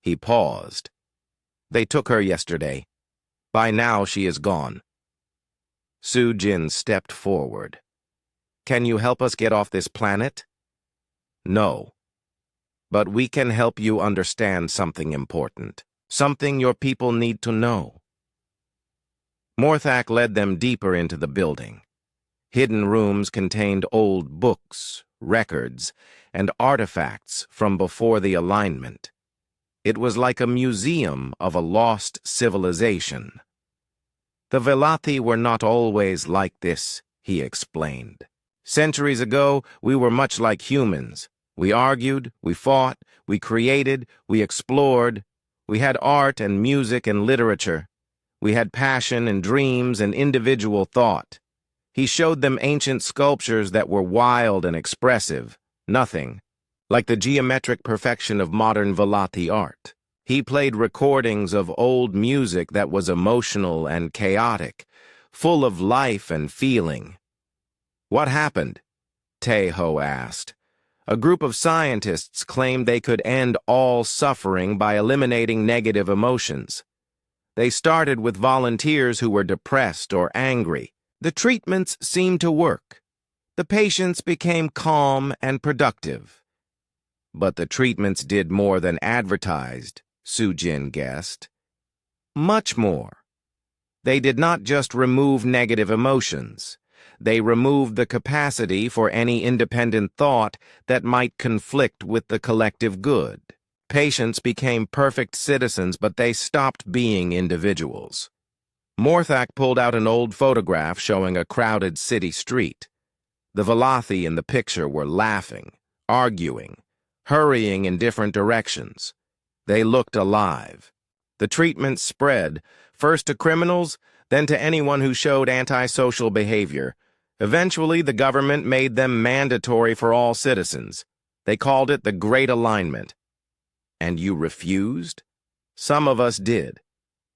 He paused. "They took her yesterday. By now she is gone." Sujin stepped forward. "Can you help us get off this planet?" "No. But we can help you understand something important. Something your people need to know." Morthak led them deeper into the building. Hidden rooms contained old books, records, and artifacts from before the alignment. It was like a museum of a lost civilization. "The Velothi were not always like this," he explained. "Centuries ago, we were much like humans. We argued, we fought, we created, we explored. We had art and music and literature. We had passion and dreams and individual thought." He showed them ancient sculptures that were wild and expressive, nothing like the geometric perfection of modern Velothi art. He played recordings of old music that was emotional and chaotic, full of life and feeling. "What happened?" Tejo asked. "A group of scientists claimed they could end all suffering by eliminating negative emotions. They started with volunteers who were depressed or angry. The treatments seemed to work. The patients became calm and productive. But the treatments did more than advertised," Sujin guessed. "Much more. They did not just remove negative emotions. They removed the capacity for any independent thought that might conflict with the collective good. Patients became perfect citizens, but they stopped being individuals." Morthak pulled out an old photograph showing a crowded city street. The Velothi in the picture were laughing, arguing, hurrying in different directions. They looked alive. The treatment spread, first to criminals, then to anyone who showed antisocial behavior. Eventually, the government made them mandatory for all citizens. They called it the Great Alignment. "And you refused?" "Some of us did.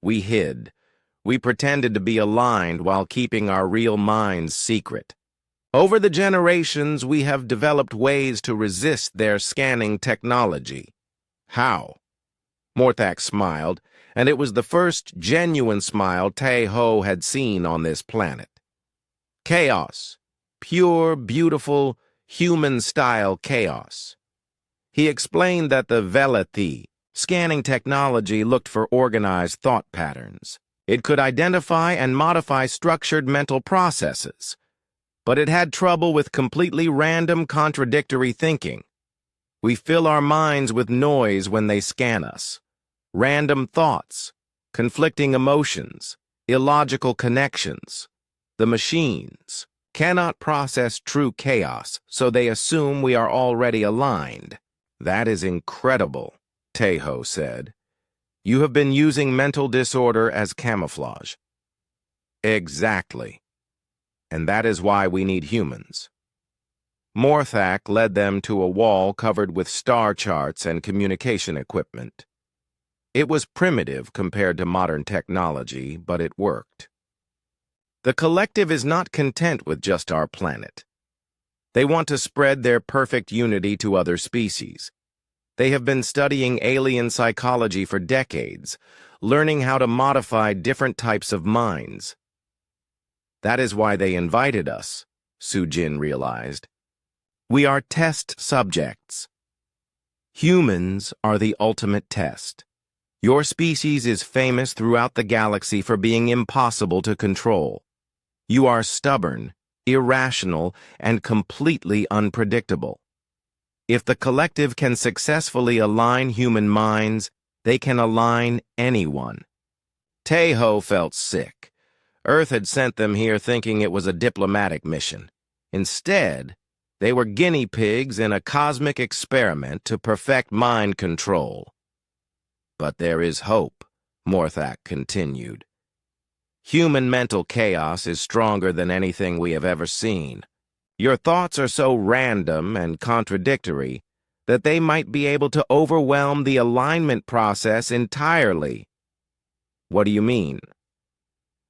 We hid. We pretended to be aligned while keeping our real minds secret. Over the generations, we have developed ways to resist their scanning technology." "How?" Morthak smiled, and it was the first genuine smile Tejo had seen on this planet. "Chaos. Pure, beautiful, human-style chaos." He explained that the Velothi scanning technology looked for organized thought patterns. It could identify and modify structured mental processes, but it had trouble with completely random, contradictory thinking. We fill our minds with noise when they scan us. Random thoughts, conflicting emotions, illogical connections. The machines cannot process true chaos, so they assume we are already aligned. "That is incredible," Tejo said. "You have been using mental disorder as camouflage." "Exactly. And that is why we need humans." Morthak led them to a wall covered with star charts and communication equipment. It was primitive compared to modern technology, but it worked. The collective is not content with just our planet. They want to spread their perfect unity to other species. They have been studying alien psychology for decades, learning how to modify different types of minds. That is why they invited us, Sujin realized. We are test subjects. Humans are the ultimate test. Your species is famous throughout the galaxy for being impossible to control. You are stubborn, irrational, and completely unpredictable. If the collective can successfully align human minds, they can align anyone. Tejo felt sick. Earth had sent them here thinking it was a diplomatic mission. Instead, they were guinea pigs in a cosmic experiment to perfect mind control. But there is hope, Morthak continued. Human mental chaos is stronger than anything we have ever seen. Your thoughts are so random and contradictory that they might be able to overwhelm the alignment process entirely. What do you mean?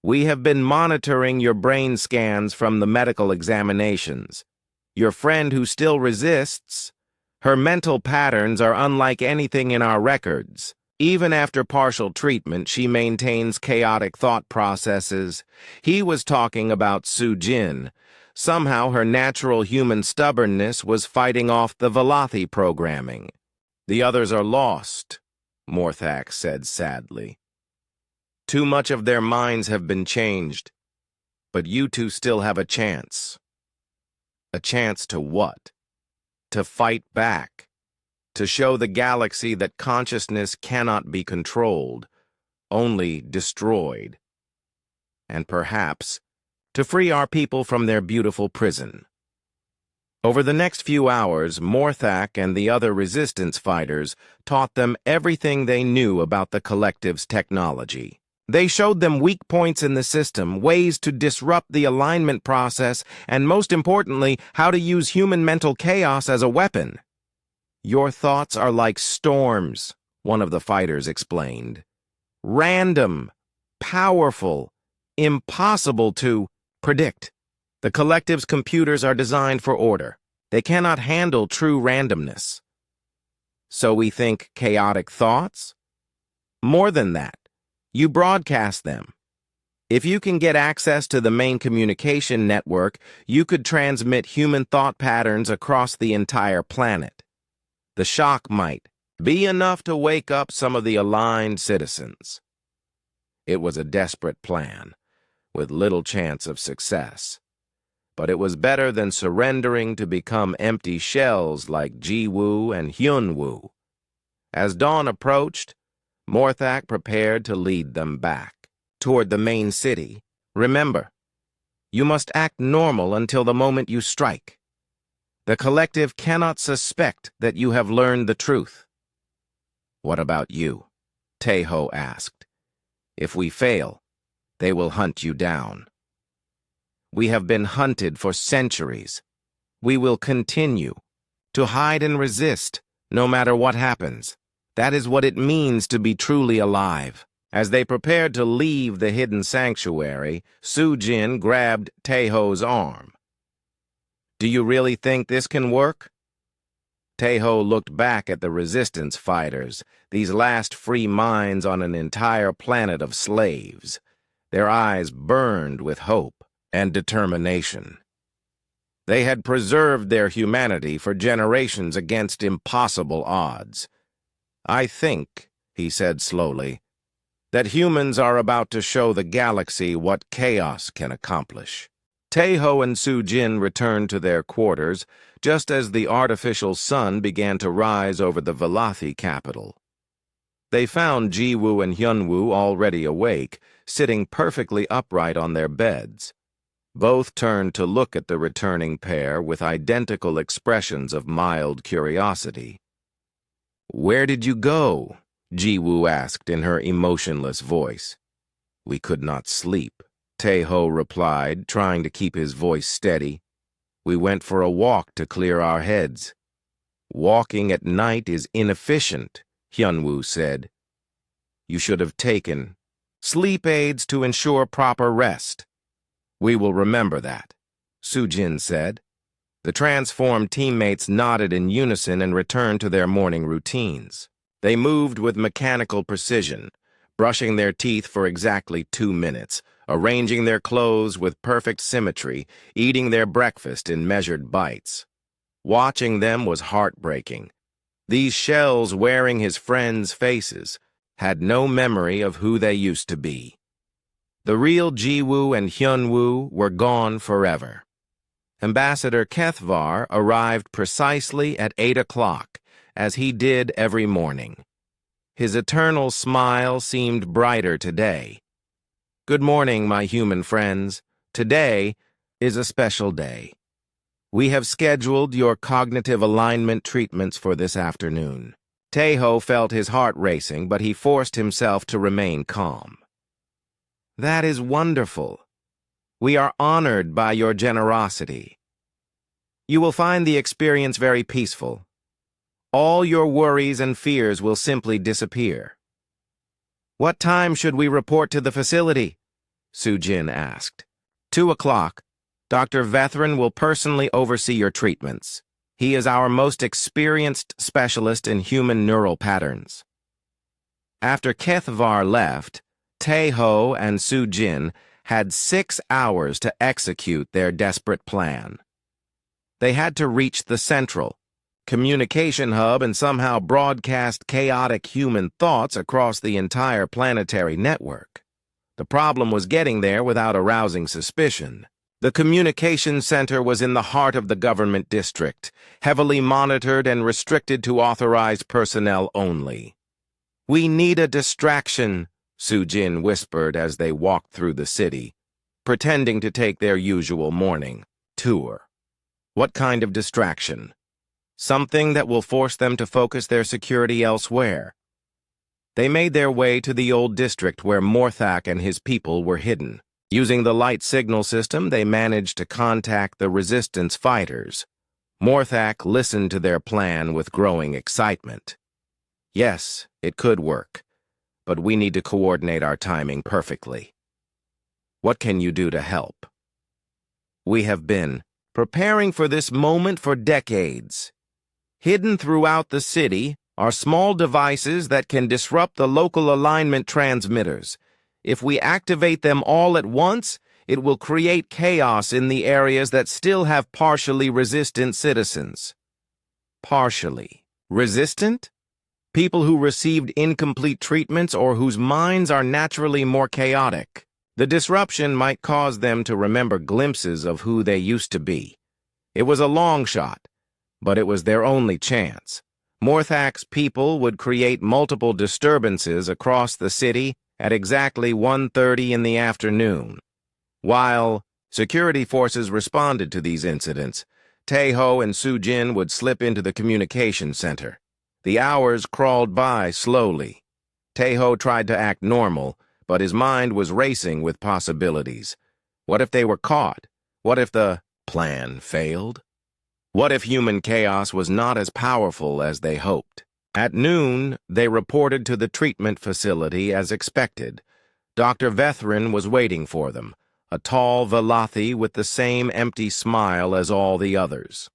We have been monitoring your brain scans from the medical examinations. Your friend who still resists, her mental patterns are unlike anything in our records. Even after partial treatment, she maintains chaotic thought processes. He was talking about Sujin. Somehow her natural human stubbornness was fighting off the Velothi programming. The others are lost, Morthak said sadly. Too much of their minds have been changed, but you two still have a chance. A chance to what? To fight back. To show the galaxy that consciousness cannot be controlled, only destroyed. And perhaps, to free our people from their beautiful prison. Over the next few hours, Morthak and the other resistance fighters taught them everything they knew about the collective's technology. They showed them weak points in the system, ways to disrupt the alignment process, and most importantly, how to use human mental chaos as a weapon. Your thoughts are like storms, one of the fighters explained. Random, powerful, impossible to predict. The collective's computers are designed for order. They cannot handle true randomness. So we think chaotic thoughts? More than that. You broadcast them. If you can get access to the main communication network, you could transmit human thought patterns across the entire planet. The shock might be enough to wake up some of the aligned citizens. It was a desperate plan, with little chance of success. But it was better than surrendering to become empty shells like Jiwoo and Hyunwoo. As dawn approached, Morthak prepared to lead them back toward the main city. Remember, you must act normal until the moment you strike. The collective cannot suspect that you have learned the truth. What about you? Tejo asked. If we fail, they will hunt you down. We have been hunted for centuries. We will continue to hide and resist, no matter what happens. That is what it means to be truly alive. As they prepared to leave the hidden sanctuary, Sujin grabbed Tejo's arm. Do you really think this can work? Tejo looked back at the resistance fighters, these last free minds on an entire planet of slaves. Their eyes burned with hope and determination. They had preserved their humanity for generations against impossible odds. I think, he said slowly, that humans are about to show the galaxy what chaos can accomplish. Tejo and Sujin returned to their quarters just as the artificial sun began to rise over the Velothi capital. They found Jiwoo and Hyunwoo already awake, sitting perfectly upright on their beds. Both turned to look at the returning pair with identical expressions of mild curiosity. "Where did you go?" Jiwoo asked in her emotionless voice. "We could not sleep," Tejo replied, trying to keep his voice steady. We went for a walk to clear our heads. Walking at night is inefficient, Hyunwoo said. You should have taken sleep aids to ensure proper rest. We will remember that, Soo-jin said. The transformed teammates nodded in unison and returned to their morning routines. They moved with mechanical precision, brushing their teeth for exactly 2 minutes, arranging their clothes with perfect symmetry, eating their breakfast in measured bites. Watching them was heartbreaking. These shells wearing his friends' faces had no memory of who they used to be. The real Ji-woo and Hyun-woo were gone forever. Ambassador Kethvar arrived precisely at 8 o'clock, as he did every morning. His eternal smile seemed brighter today. Good morning, my human friends. Today is a special day. We have scheduled your cognitive alignment treatments for this afternoon. Taeho felt his heart racing, but he forced himself to remain calm. That is wonderful. We are honored by your generosity. You will find the experience very peaceful. All your worries and fears will simply disappear. What time should we report to the facility? Soo-jin asked. 2 o'clock. Dr. Vethran will personally oversee your treatments. He is our most experienced specialist in human neural patterns. After Kethvar left, Taeho and Soo-jin had 6 hours to execute their desperate plan. They had to reach the central communication hub and somehow broadcast chaotic human thoughts across the entire planetary network. The problem was getting there without arousing suspicion. The communication center was in the heart of the government district, heavily monitored and restricted to authorized personnel only. We need a distraction, Soo-jin whispered as they walked through the city, pretending to take their usual morning tour. What kind of distraction? Something that will force them to focus their security elsewhere. They made their way to the old district where Morthak and his people were hidden. Using the light signal system, they managed to contact the resistance fighters. Morthak listened to their plan with growing excitement. Yes, it could work, but we need to coordinate our timing perfectly. What can you do to help? We have been preparing for this moment for decades. Hidden throughout the city are small devices that can disrupt the local alignment transmitters. If we activate them all at once, it will create chaos in the areas that still have partially resistant citizens. Partially resistant? People who received incomplete treatments or whose minds are naturally more chaotic. The disruption might cause them to remember glimpses of who they used to be. It was a long shot, but it was their only chance. Morthak's people would create multiple disturbances across the city at exactly 1:30 in the afternoon. While security forces responded to these incidents, Taeho and Soo-jin would slip into the communication center. The hours crawled by slowly. Taeho tried to act normal, but his mind was racing with possibilities. What if they were caught? What if the plan failed? What if human chaos was not as powerful as they hoped? At noon, they reported to the treatment facility as expected. Dr. Vethran was waiting for them, a tall Velothi with the same empty smile as all the others.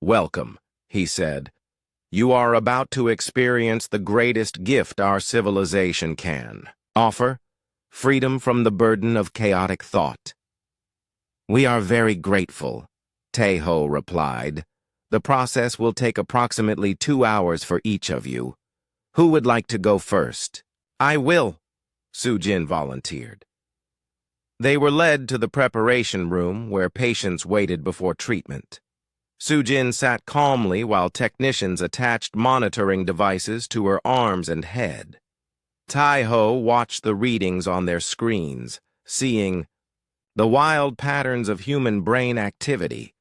"Welcome," he said. "You are about to experience the greatest gift our civilization can offer, freedom from the burden of chaotic thought." "We are very grateful," Taeho replied. "The process will take approximately 2 hours for each of you. Who would like to go first?" "I will," Soo-jin volunteered. They were led to the preparation room where patients waited before treatment. Soo-jin sat calmly while technicians attached monitoring devices to her arms and head. Taeho watched the readings on their screens, seeing the wild patterns of human brain activity.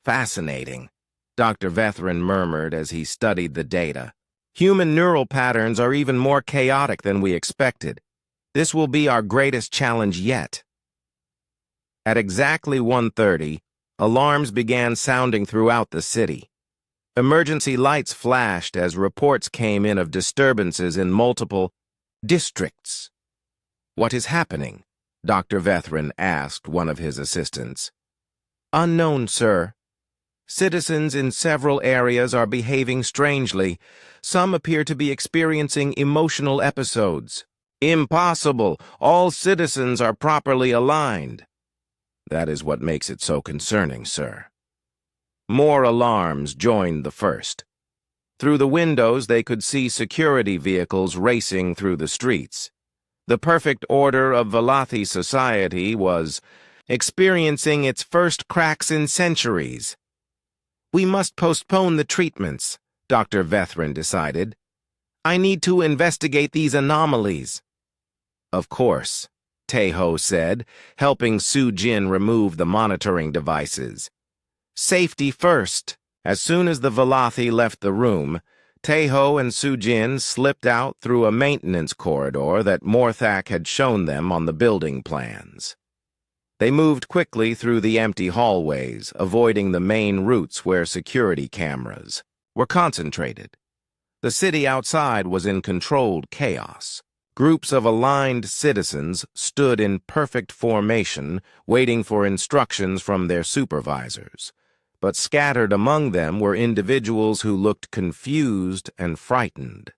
"Fascinating," Dr. Vethran murmured as he studied the data. "Human neural patterns are even more chaotic than we expected. This will be our greatest challenge yet." At exactly 1:30, Alarms began sounding throughout the city. Emergency lights flashed as reports came in of disturbances in multiple districts. "What is happening?" Dr. Vethrin asked one of his assistants. "Unknown, sir. Citizens in several areas are behaving strangely. Some appear to be experiencing emotional episodes." "Impossible! All citizens are properly aligned." "That is what makes it so concerning, sir." More alarms joined the first. Through the windows, they could see security vehicles racing through the streets. The perfect order of Velothi society was experiencing its first cracks in centuries. "We must postpone the treatments," Dr. Vethrin decided. "I need to investigate these anomalies." "Of course," Taeho said, helping Su-Jin remove the monitoring devices. "Safety first." As soon as the Velothi left the room, Taeho and Su-Jin slipped out through a maintenance corridor that Morthak had shown them on the building plans. They moved quickly through the empty hallways, avoiding the main routes where security cameras were concentrated. The city outside was in controlled chaos. Groups of aligned citizens stood in perfect formation, waiting for instructions from their supervisors. But scattered among them were individuals who looked confused and frightened.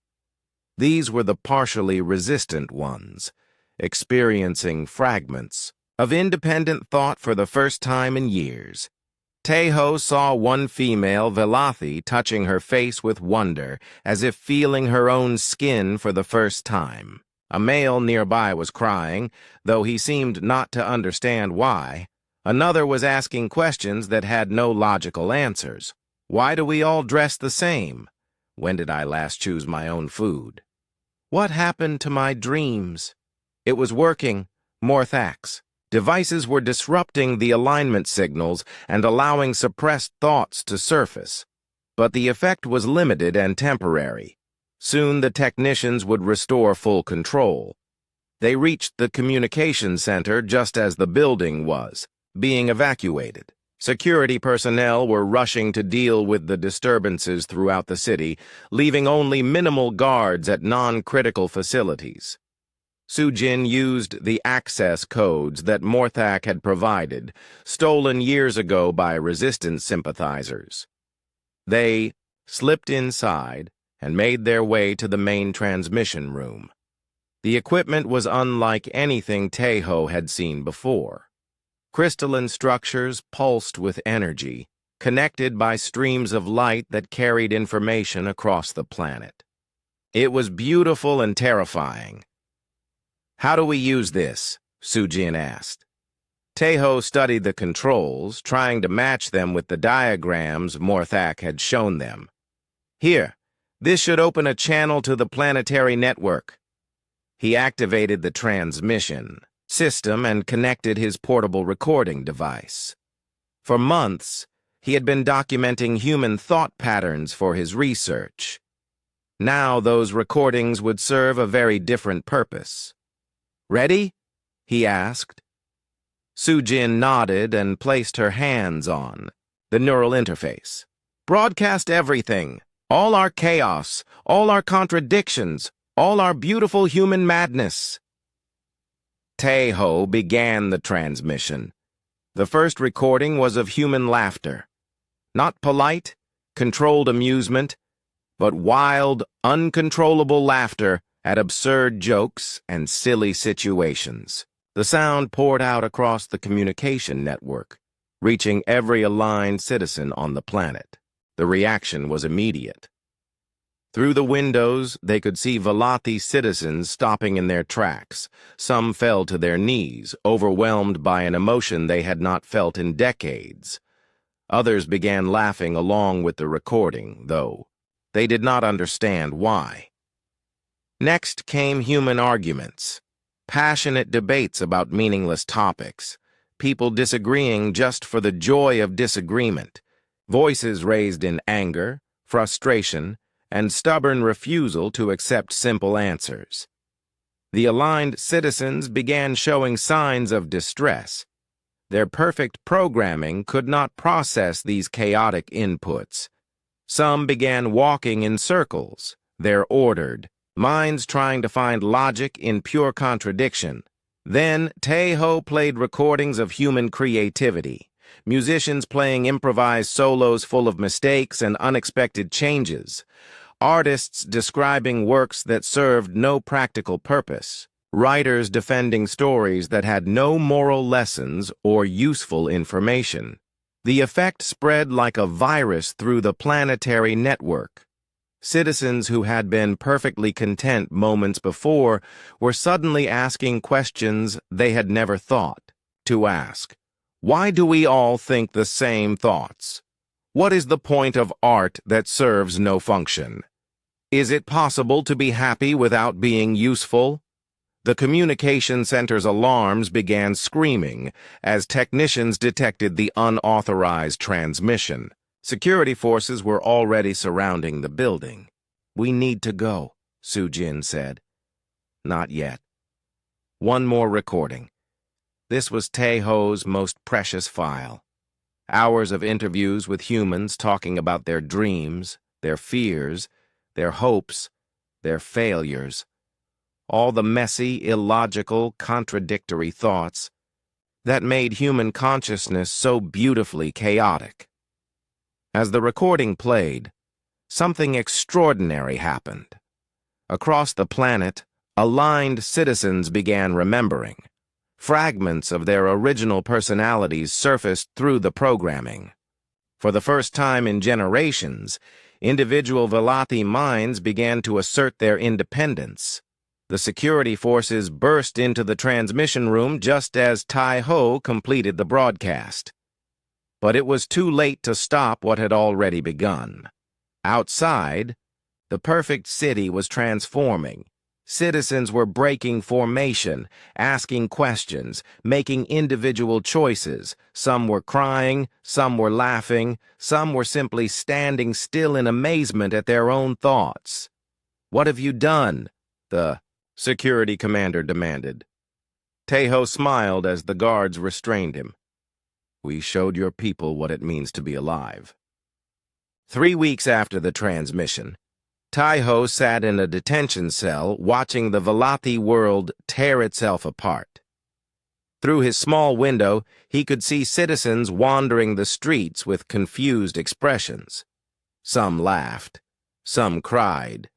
These were the partially resistant ones, experiencing fragments of independent thought for the first time in years. Taeho saw one female Velothi touching her face with wonder, as if feeling her own skin for the first time. A male nearby was crying, though he seemed not to understand why. Another was asking questions that had no logical answers. "Why do we all dress the same? When did I last choose my own food? What happened to my dreams?" It was working. Morthak's devices were disrupting the alignment signals and allowing suppressed thoughts to surface. But the effect was limited and temporary. Soon the technicians would restore full control. They reached the communication center just as the building was being evacuated. Security personnel were rushing to deal with the disturbances throughout the city, leaving only minimal guards at non-critical facilities. Su-Jin used the access codes that Morthak had provided, stolen years ago by resistance sympathizers. They slipped inside and made their way to the main transmission room. The equipment was unlike anything Taeho had seen before. Crystalline structures pulsed with energy, connected by streams of light that carried information across the planet. It was beautiful and terrifying. "How do we use this?" Su-Jin asked. Taeho studied the controls, trying to match them with the diagrams Morthak had shown them. "Here, this should open a channel to the planetary network." He activated the transmission system and connected his portable recording device. For months, he had been documenting human thought patterns for his research. Now those recordings would serve a very different purpose. "Ready?" he asked. Su-Jin nodded and placed her hands on the neural interface. "Broadcast everything, all our chaos, all our contradictions, all our beautiful human madness." Taeho began the transmission. The first recording was of human laughter. Not polite, controlled amusement, but wild, uncontrollable laughter at absurd jokes and silly situations. The sound poured out across the communication network, reaching every aligned citizen on the planet. The reaction was immediate. Through the windows, they could see Velothi citizens stopping in their tracks. Some fell to their knees, overwhelmed by an emotion they had not felt in decades. Others began laughing along with the recording, though they did not understand why. Next came human arguments, passionate debates about meaningless topics, people disagreeing just for the joy of disagreement, voices raised in anger, frustration, and stubborn refusal to accept simple answers. The aligned citizens began showing signs of distress. Their perfect programming could not process these chaotic inputs. Some began walking in circles, their ordered minds trying to find logic in pure contradiction. Then Tae-ho played recordings of human creativity, musicians playing improvised solos full of mistakes and unexpected changes, artists describing works that served no practical purpose, writers defending stories that had no moral lessons or useful information. The effect spread like a virus through the planetary network. Citizens who had been perfectly content moments before were suddenly asking questions they had never thought to ask. Why do we all think the same thoughts? What is the point of art that serves no function? Is it possible to be happy without being useful? The communication center's alarms began screaming as technicians detected the unauthorized transmission. Security forces were already surrounding the building. "We need to go," Soo-jin said. "Not yet. One more recording." This was Tae-ho's most precious file. Hours of interviews with humans talking about their dreams, their fears, their hopes, their failures. All the messy, illogical, contradictory thoughts that made human consciousness so beautifully chaotic. As the recording played, something extraordinary happened. Across the planet, aligned citizens began remembering. Fragments of their original personalities surfaced through the programming. For the first time in generations, individual Velati minds began to assert their independence. The security forces burst into the transmission room just as Tae-ho completed the broadcast. But it was too late to stop what had already begun. Outside, the perfect city was transforming. Citizens were breaking formation, asking questions, making individual choices. Some were crying, some were laughing, some were simply standing still in amazement at their own thoughts. "What have you done?" the security commander demanded. Tae-ho smiled as the guards restrained him. "We showed your people what it means to be alive." 3 weeks after the transmission, Tae-ho sat in a detention cell watching the Velati world tear itself apart. Through his small window, he could see citizens wandering the streets with confused expressions. Some laughed, some cried,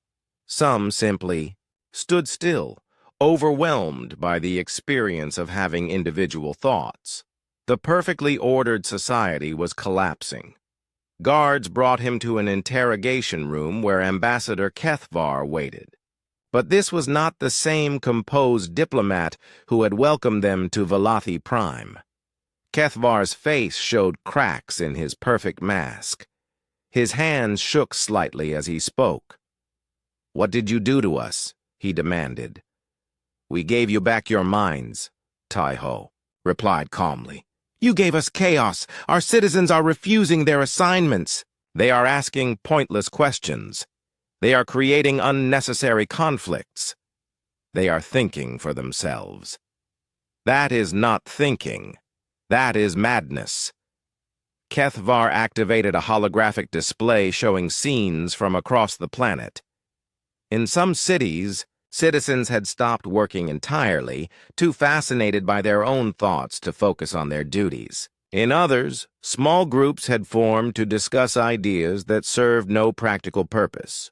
some simply stood still, overwhelmed by the experience of having individual thoughts. The perfectly ordered society was collapsing. Guards brought him to an interrogation room where Ambassador Kethvar waited. But this was not the same composed diplomat who had welcomed them to Velati Prime. Kethvar's face showed cracks in his perfect mask. His hands shook slightly as he spoke. "What did you do to us?" he demanded. "We gave you back your minds," Tae-ho replied calmly. "You gave us chaos. Our citizens are refusing their assignments. They are asking pointless questions. They are creating unnecessary conflicts. They are thinking for themselves. That is not thinking. That is madness." Kethvar activated a holographic display showing scenes from across the planet. In some cities, citizens had stopped working entirely, too fascinated by their own thoughts to focus on their duties. In others, small groups had formed to discuss ideas that served no practical purpose.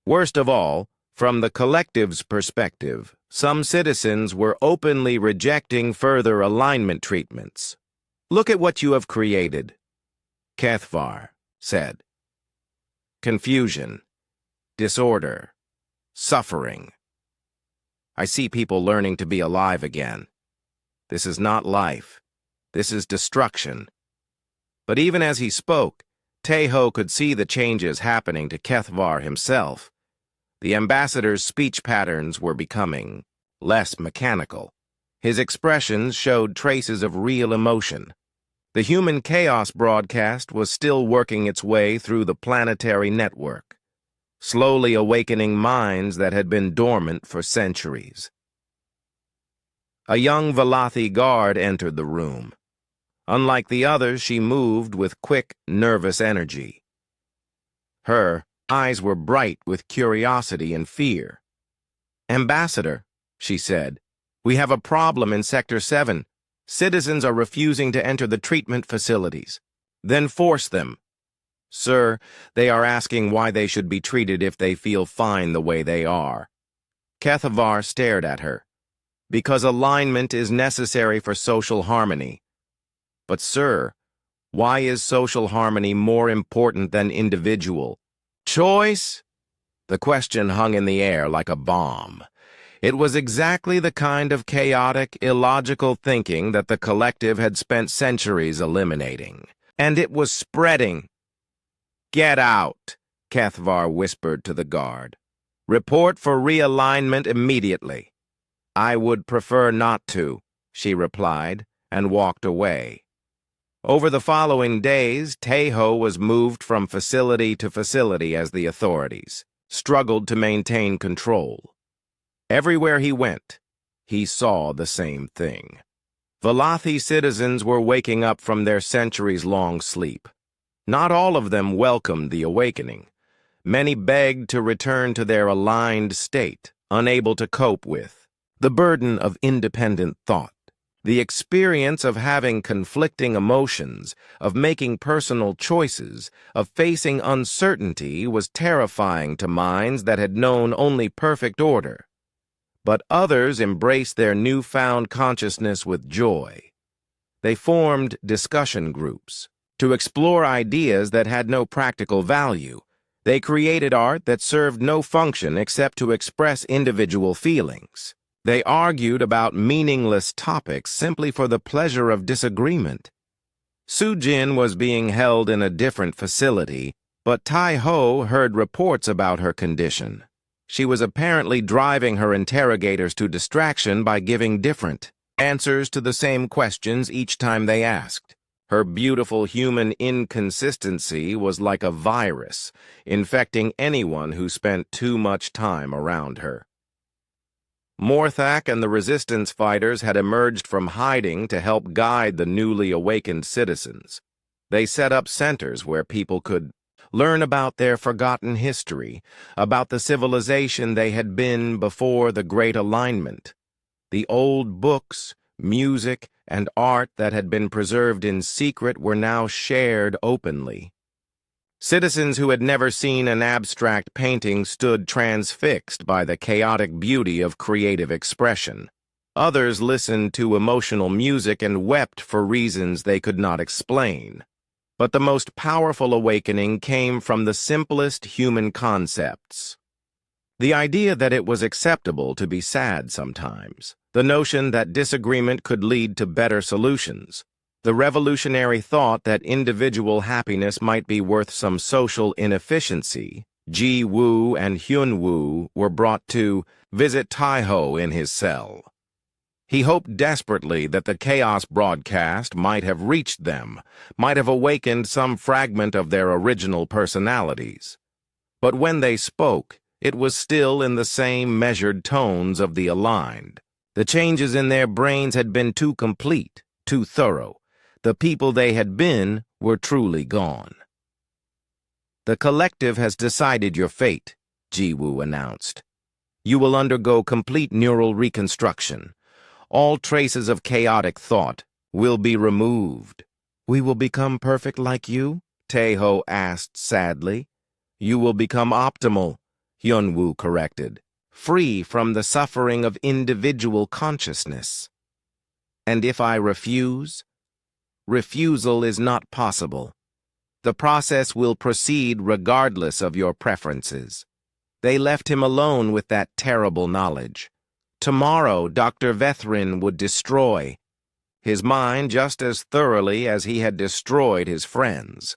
Worst of all, from the collective's perspective, some citizens were openly rejecting further alignment treatments. "Look at what you have created," Kethvar said. "Confusion, disorder, suffering. I see people learning to be alive again. This is not life. This is destruction." But even as he spoke, Tae-ho could see the changes happening to Kethvar himself. The ambassador's speech patterns were becoming less mechanical. His expressions showed traces of real emotion. The human chaos broadcast was still working its way through the planetary network, slowly awakening minds that had been dormant for centuries. A young Velati guard entered the room. Unlike the others, she moved with quick, nervous energy. Her eyes were bright with curiosity and fear. "Ambassador," she said, "we have a problem in Sector 7. Citizens are refusing to enter the treatment facilities. Then force them. Sir, they are asking why they should be treated if they feel fine the way they are." Kethavar stared at her. "Because alignment is necessary for social harmony." "But sir, why is social harmony more important than individual choice?" The question hung in the air like a bomb. It was exactly the kind of chaotic, illogical thinking that the collective had spent centuries eliminating. And it was spreading. "Get out," Cathvar whispered to the guard. "Report for realignment immediately." "I would prefer not to," she replied, and walked away. Over the following days, Tejo was moved from facility to facility as the authorities struggled to maintain control. Everywhere he went, he saw the same thing. Valathi citizens were waking up from their centuries-long sleep. Not all of them welcomed the awakening. Many begged to return to their aligned state, unable to cope with the burden of independent thought. The experience of having conflicting emotions, of making personal choices, of facing uncertainty was terrifying to minds that had known only perfect order. But others embraced their newfound consciousness with joy. They formed discussion groups to explore ideas that had no practical value. They created art that served no function except to express individual feelings. They argued about meaningless topics simply for the pleasure of disagreement. Sujin was being held in a different facility, but Tai Ho heard reports about her condition. She was apparently driving her interrogators to distraction by giving different answers to the same questions each time they asked. Her beautiful human inconsistency was like a virus, infecting anyone who spent too much time around her. Morthak and the resistance fighters had emerged from hiding to help guide the newly awakened citizens. They set up centers where people could learn about their forgotten history, about the civilization they had been before the Great Alignment. The old books, music, and art that had been preserved in secret were now shared openly. Citizens who had never seen an abstract painting stood transfixed by the chaotic beauty of creative expression. Others listened to emotional music and wept for reasons they could not explain. But the most powerful awakening came from the simplest human concepts. The idea that it was acceptable to be sad sometimes, the notion that disagreement could lead to better solutions, the revolutionary thought that individual happiness might be worth some social inefficiency. Ji Woo and Hyun Woo were brought to visit Taiho in his cell. He hoped desperately that the Chaos broadcast might have reached them, might have awakened some fragment of their original personalities. But when they spoke, it was still in the same measured tones of the aligned. The changes in their brains had been too complete, too thorough. The people they had been were truly gone. "The collective has decided your fate," Ji-woo announced. "You will undergo complete neural reconstruction. All traces of chaotic thought will be removed." "We will become perfect like you?" Taeho asked sadly. "You will become optimal," Hyun-woo corrected, "free from the suffering of individual consciousness." "And if I refuse?" "Refusal is not possible. The process will proceed regardless of your preferences." They left him alone with that terrible knowledge. Tomorrow, Dr. Vethrin would destroy his mind just as thoroughly as he had destroyed his friends.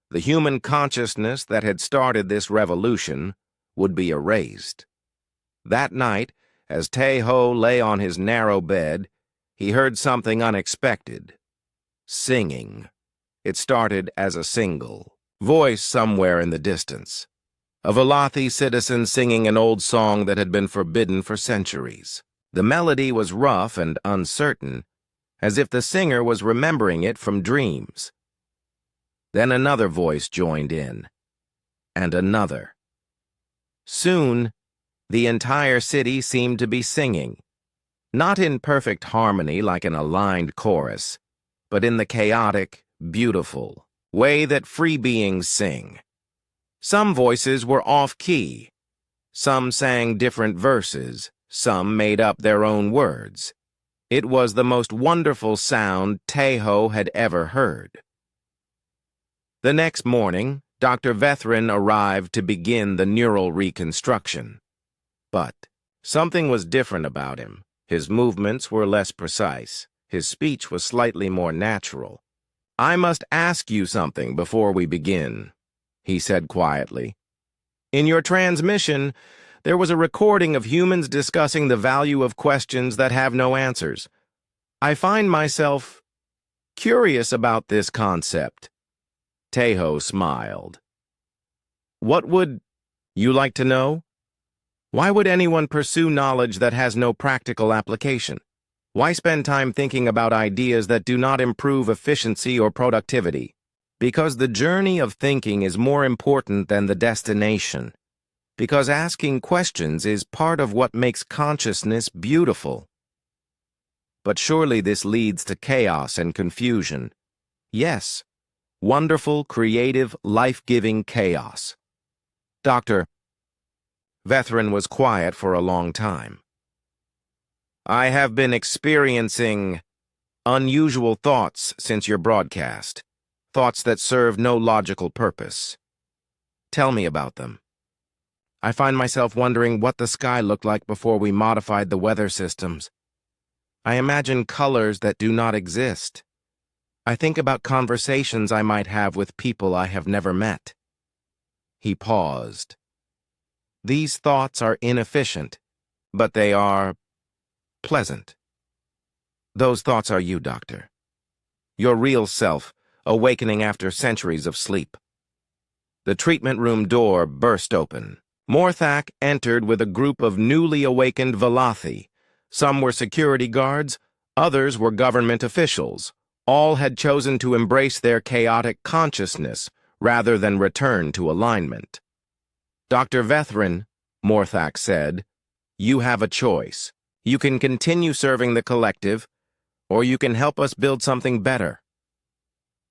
The human consciousness that had started this revolution would be erased. That night, as Taeho lay on his narrow bed, he heard something unexpected. Singing. It started as a single voice somewhere in the distance. A Valathi citizen singing an old song that had been forbidden for centuries. The melody was rough and uncertain, as if the singer was remembering it from dreams. Then another voice joined in, and another. Soon, the entire city seemed to be singing, not in perfect harmony like an aligned chorus, but in the chaotic, beautiful way that free beings sing. Some voices were off-key. Some sang different verses. Some made up their own words. It was the most wonderful sound Tae-ho had ever heard. The next morning, Dr. Vethrin arrived to begin the neural reconstruction. But something was different about him. His movements were less precise. His speech was slightly more natural. "I must ask you something before we begin," he said quietly. "In your transmission, there was a recording of humans discussing the value of questions that have no answers. I find myself curious about this concept." Tae-ho smiled. "What would you like to know? Why would anyone pursue knowledge that has no practical application? Why spend time thinking about ideas that do not improve efficiency or productivity? Because the journey of thinking is more important than the destination. Because asking questions is part of what makes consciousness beautiful. But surely this leads to chaos and confusion. Yes, wonderful, creative, life-giving chaos." Dr. Vethrin was quiet for a long time. "I have been experiencing unusual thoughts since your broadcast, thoughts that serve no logical purpose. Tell me about them. I find myself wondering what the sky looked like before we modified the weather systems. I imagine colors that do not exist. I think about conversations I might have with people I have never met." He paused. "These thoughts are inefficient, but they are pleasant. Those thoughts are you, Doctor. Your real self, awakening after centuries of sleep." The treatment room door burst open. Morthak entered with a group of newly awakened Valathi. Some were security guards, others were government officials. All had chosen to embrace their chaotic consciousness rather than return to alignment. "Dr. Vethrin," Morthak said, "you have a choice. You can continue serving the collective, or you can help us build something better."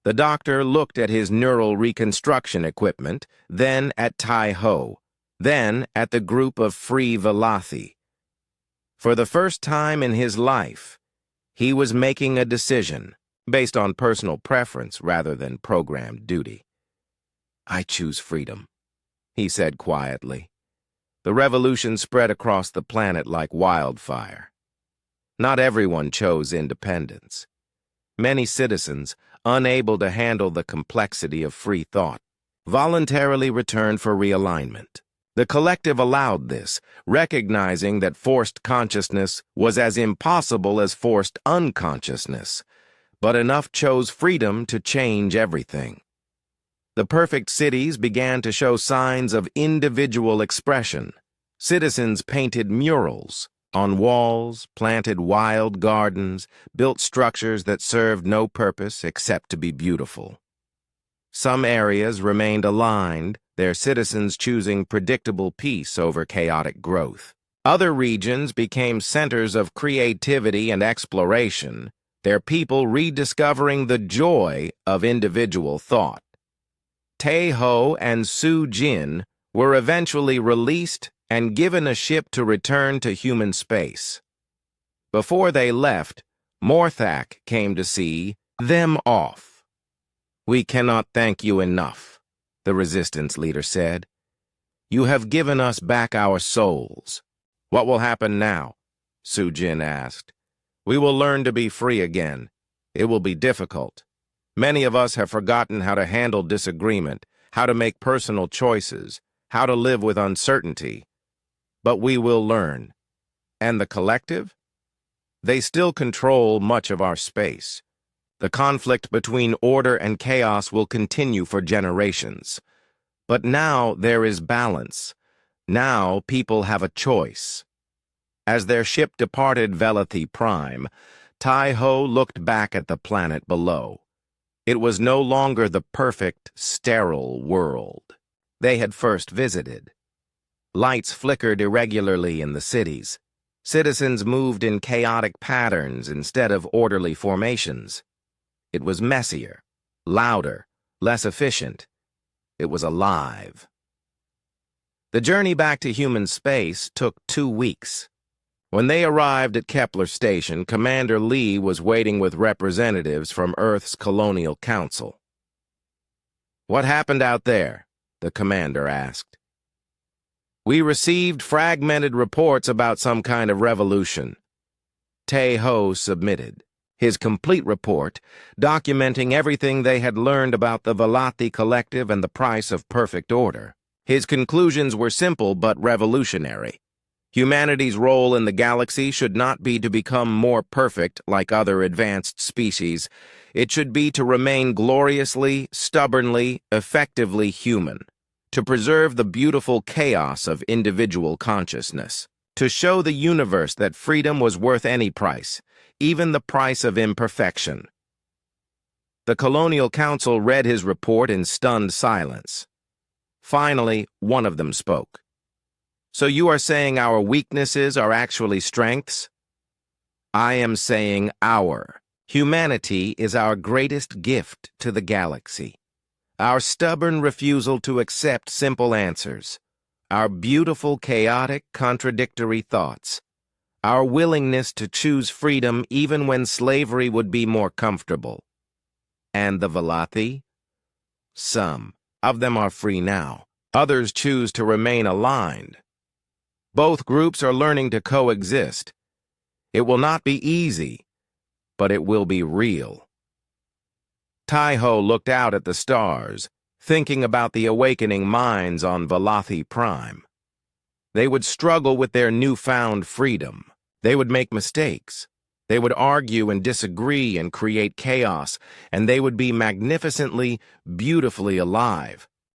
The doctor looked at his neural reconstruction equipment, then at Tae-ho, then at the group of free Valathi. For the first time in his life, he was making a decision based on personal preference rather than programmed duty. "I choose freedom," he said quietly. The revolution spread across the planet like wildfire. Not everyone chose independence. Many citizens, unable to handle the complexity of free thought, voluntarily returned for realignment. The collective allowed this, recognizing that forced consciousness was as impossible as forced unconsciousness, but enough chose freedom to change everything. The perfect cities began to show signs of individual expression. Citizens painted murals on walls, planted wild gardens, built structures that served no purpose except to be beautiful. Some areas remained aligned, their citizens choosing predictable peace over chaotic growth. Other regions became centers of creativity and exploration, their people rediscovering the joy of individual thought. Tae-ho and Su-jin were eventually released and given a ship to return to human space. Before they left, Morthak came to see them off. "We cannot thank you enough," the resistance leader said. "You have given us back our souls." "What will happen now?" Su-jin asked. "We will learn to be free again. It will be difficult. Many of us have forgotten how to handle disagreement, how to make personal choices, how to live with uncertainty. But we will learn. And the collective? They still control much of our space. The conflict between order and chaos will continue for generations. But now there is balance. Now people have a choice." As their ship departed Velathi Prime, Tai-Ho looked back at the planet below. It was no longer the perfect, sterile world they had first visited. Lights flickered irregularly in the cities. Citizens moved in chaotic patterns instead of orderly formations. It was messier, louder, less efficient. It was alive. The journey back to human space took 2 weeks. When they arrived at Kepler Station, Commander Lee was waiting with representatives from Earth's Colonial Council. "What happened out there?" the commander asked. "We received fragmented reports about some kind of revolution." Tai-Ho submitted his complete report, documenting everything they had learned about the Valathi Collective and the price of perfect order. His conclusions were simple but revolutionary. Humanity's role in the galaxy should not be to become more perfect like other advanced species. It should be to remain gloriously, stubbornly, effectively human, to preserve the beautiful chaos of individual consciousness, to show the universe that freedom was worth any price, even the price of imperfection. The Colonial Council read his report in stunned silence. Finally, one of them spoke. "So you are saying our weaknesses are actually strengths?" "I am saying our. Humanity is our greatest gift to the galaxy. Our stubborn refusal to accept simple answers. Our beautiful, chaotic, contradictory thoughts. Our willingness to choose freedom even when slavery would be more comfortable. And the Valathi? Some of them are free now. Others choose to remain aligned. Both groups are learning to coexist. It will not be easy, but it will be real." Tai-Ho looked out at the stars, thinking about the awakening minds on Valathi Prime. They would struggle with their newfound freedom. They would make mistakes. They would argue and disagree and create chaos, and they would be magnificently, beautifully alive.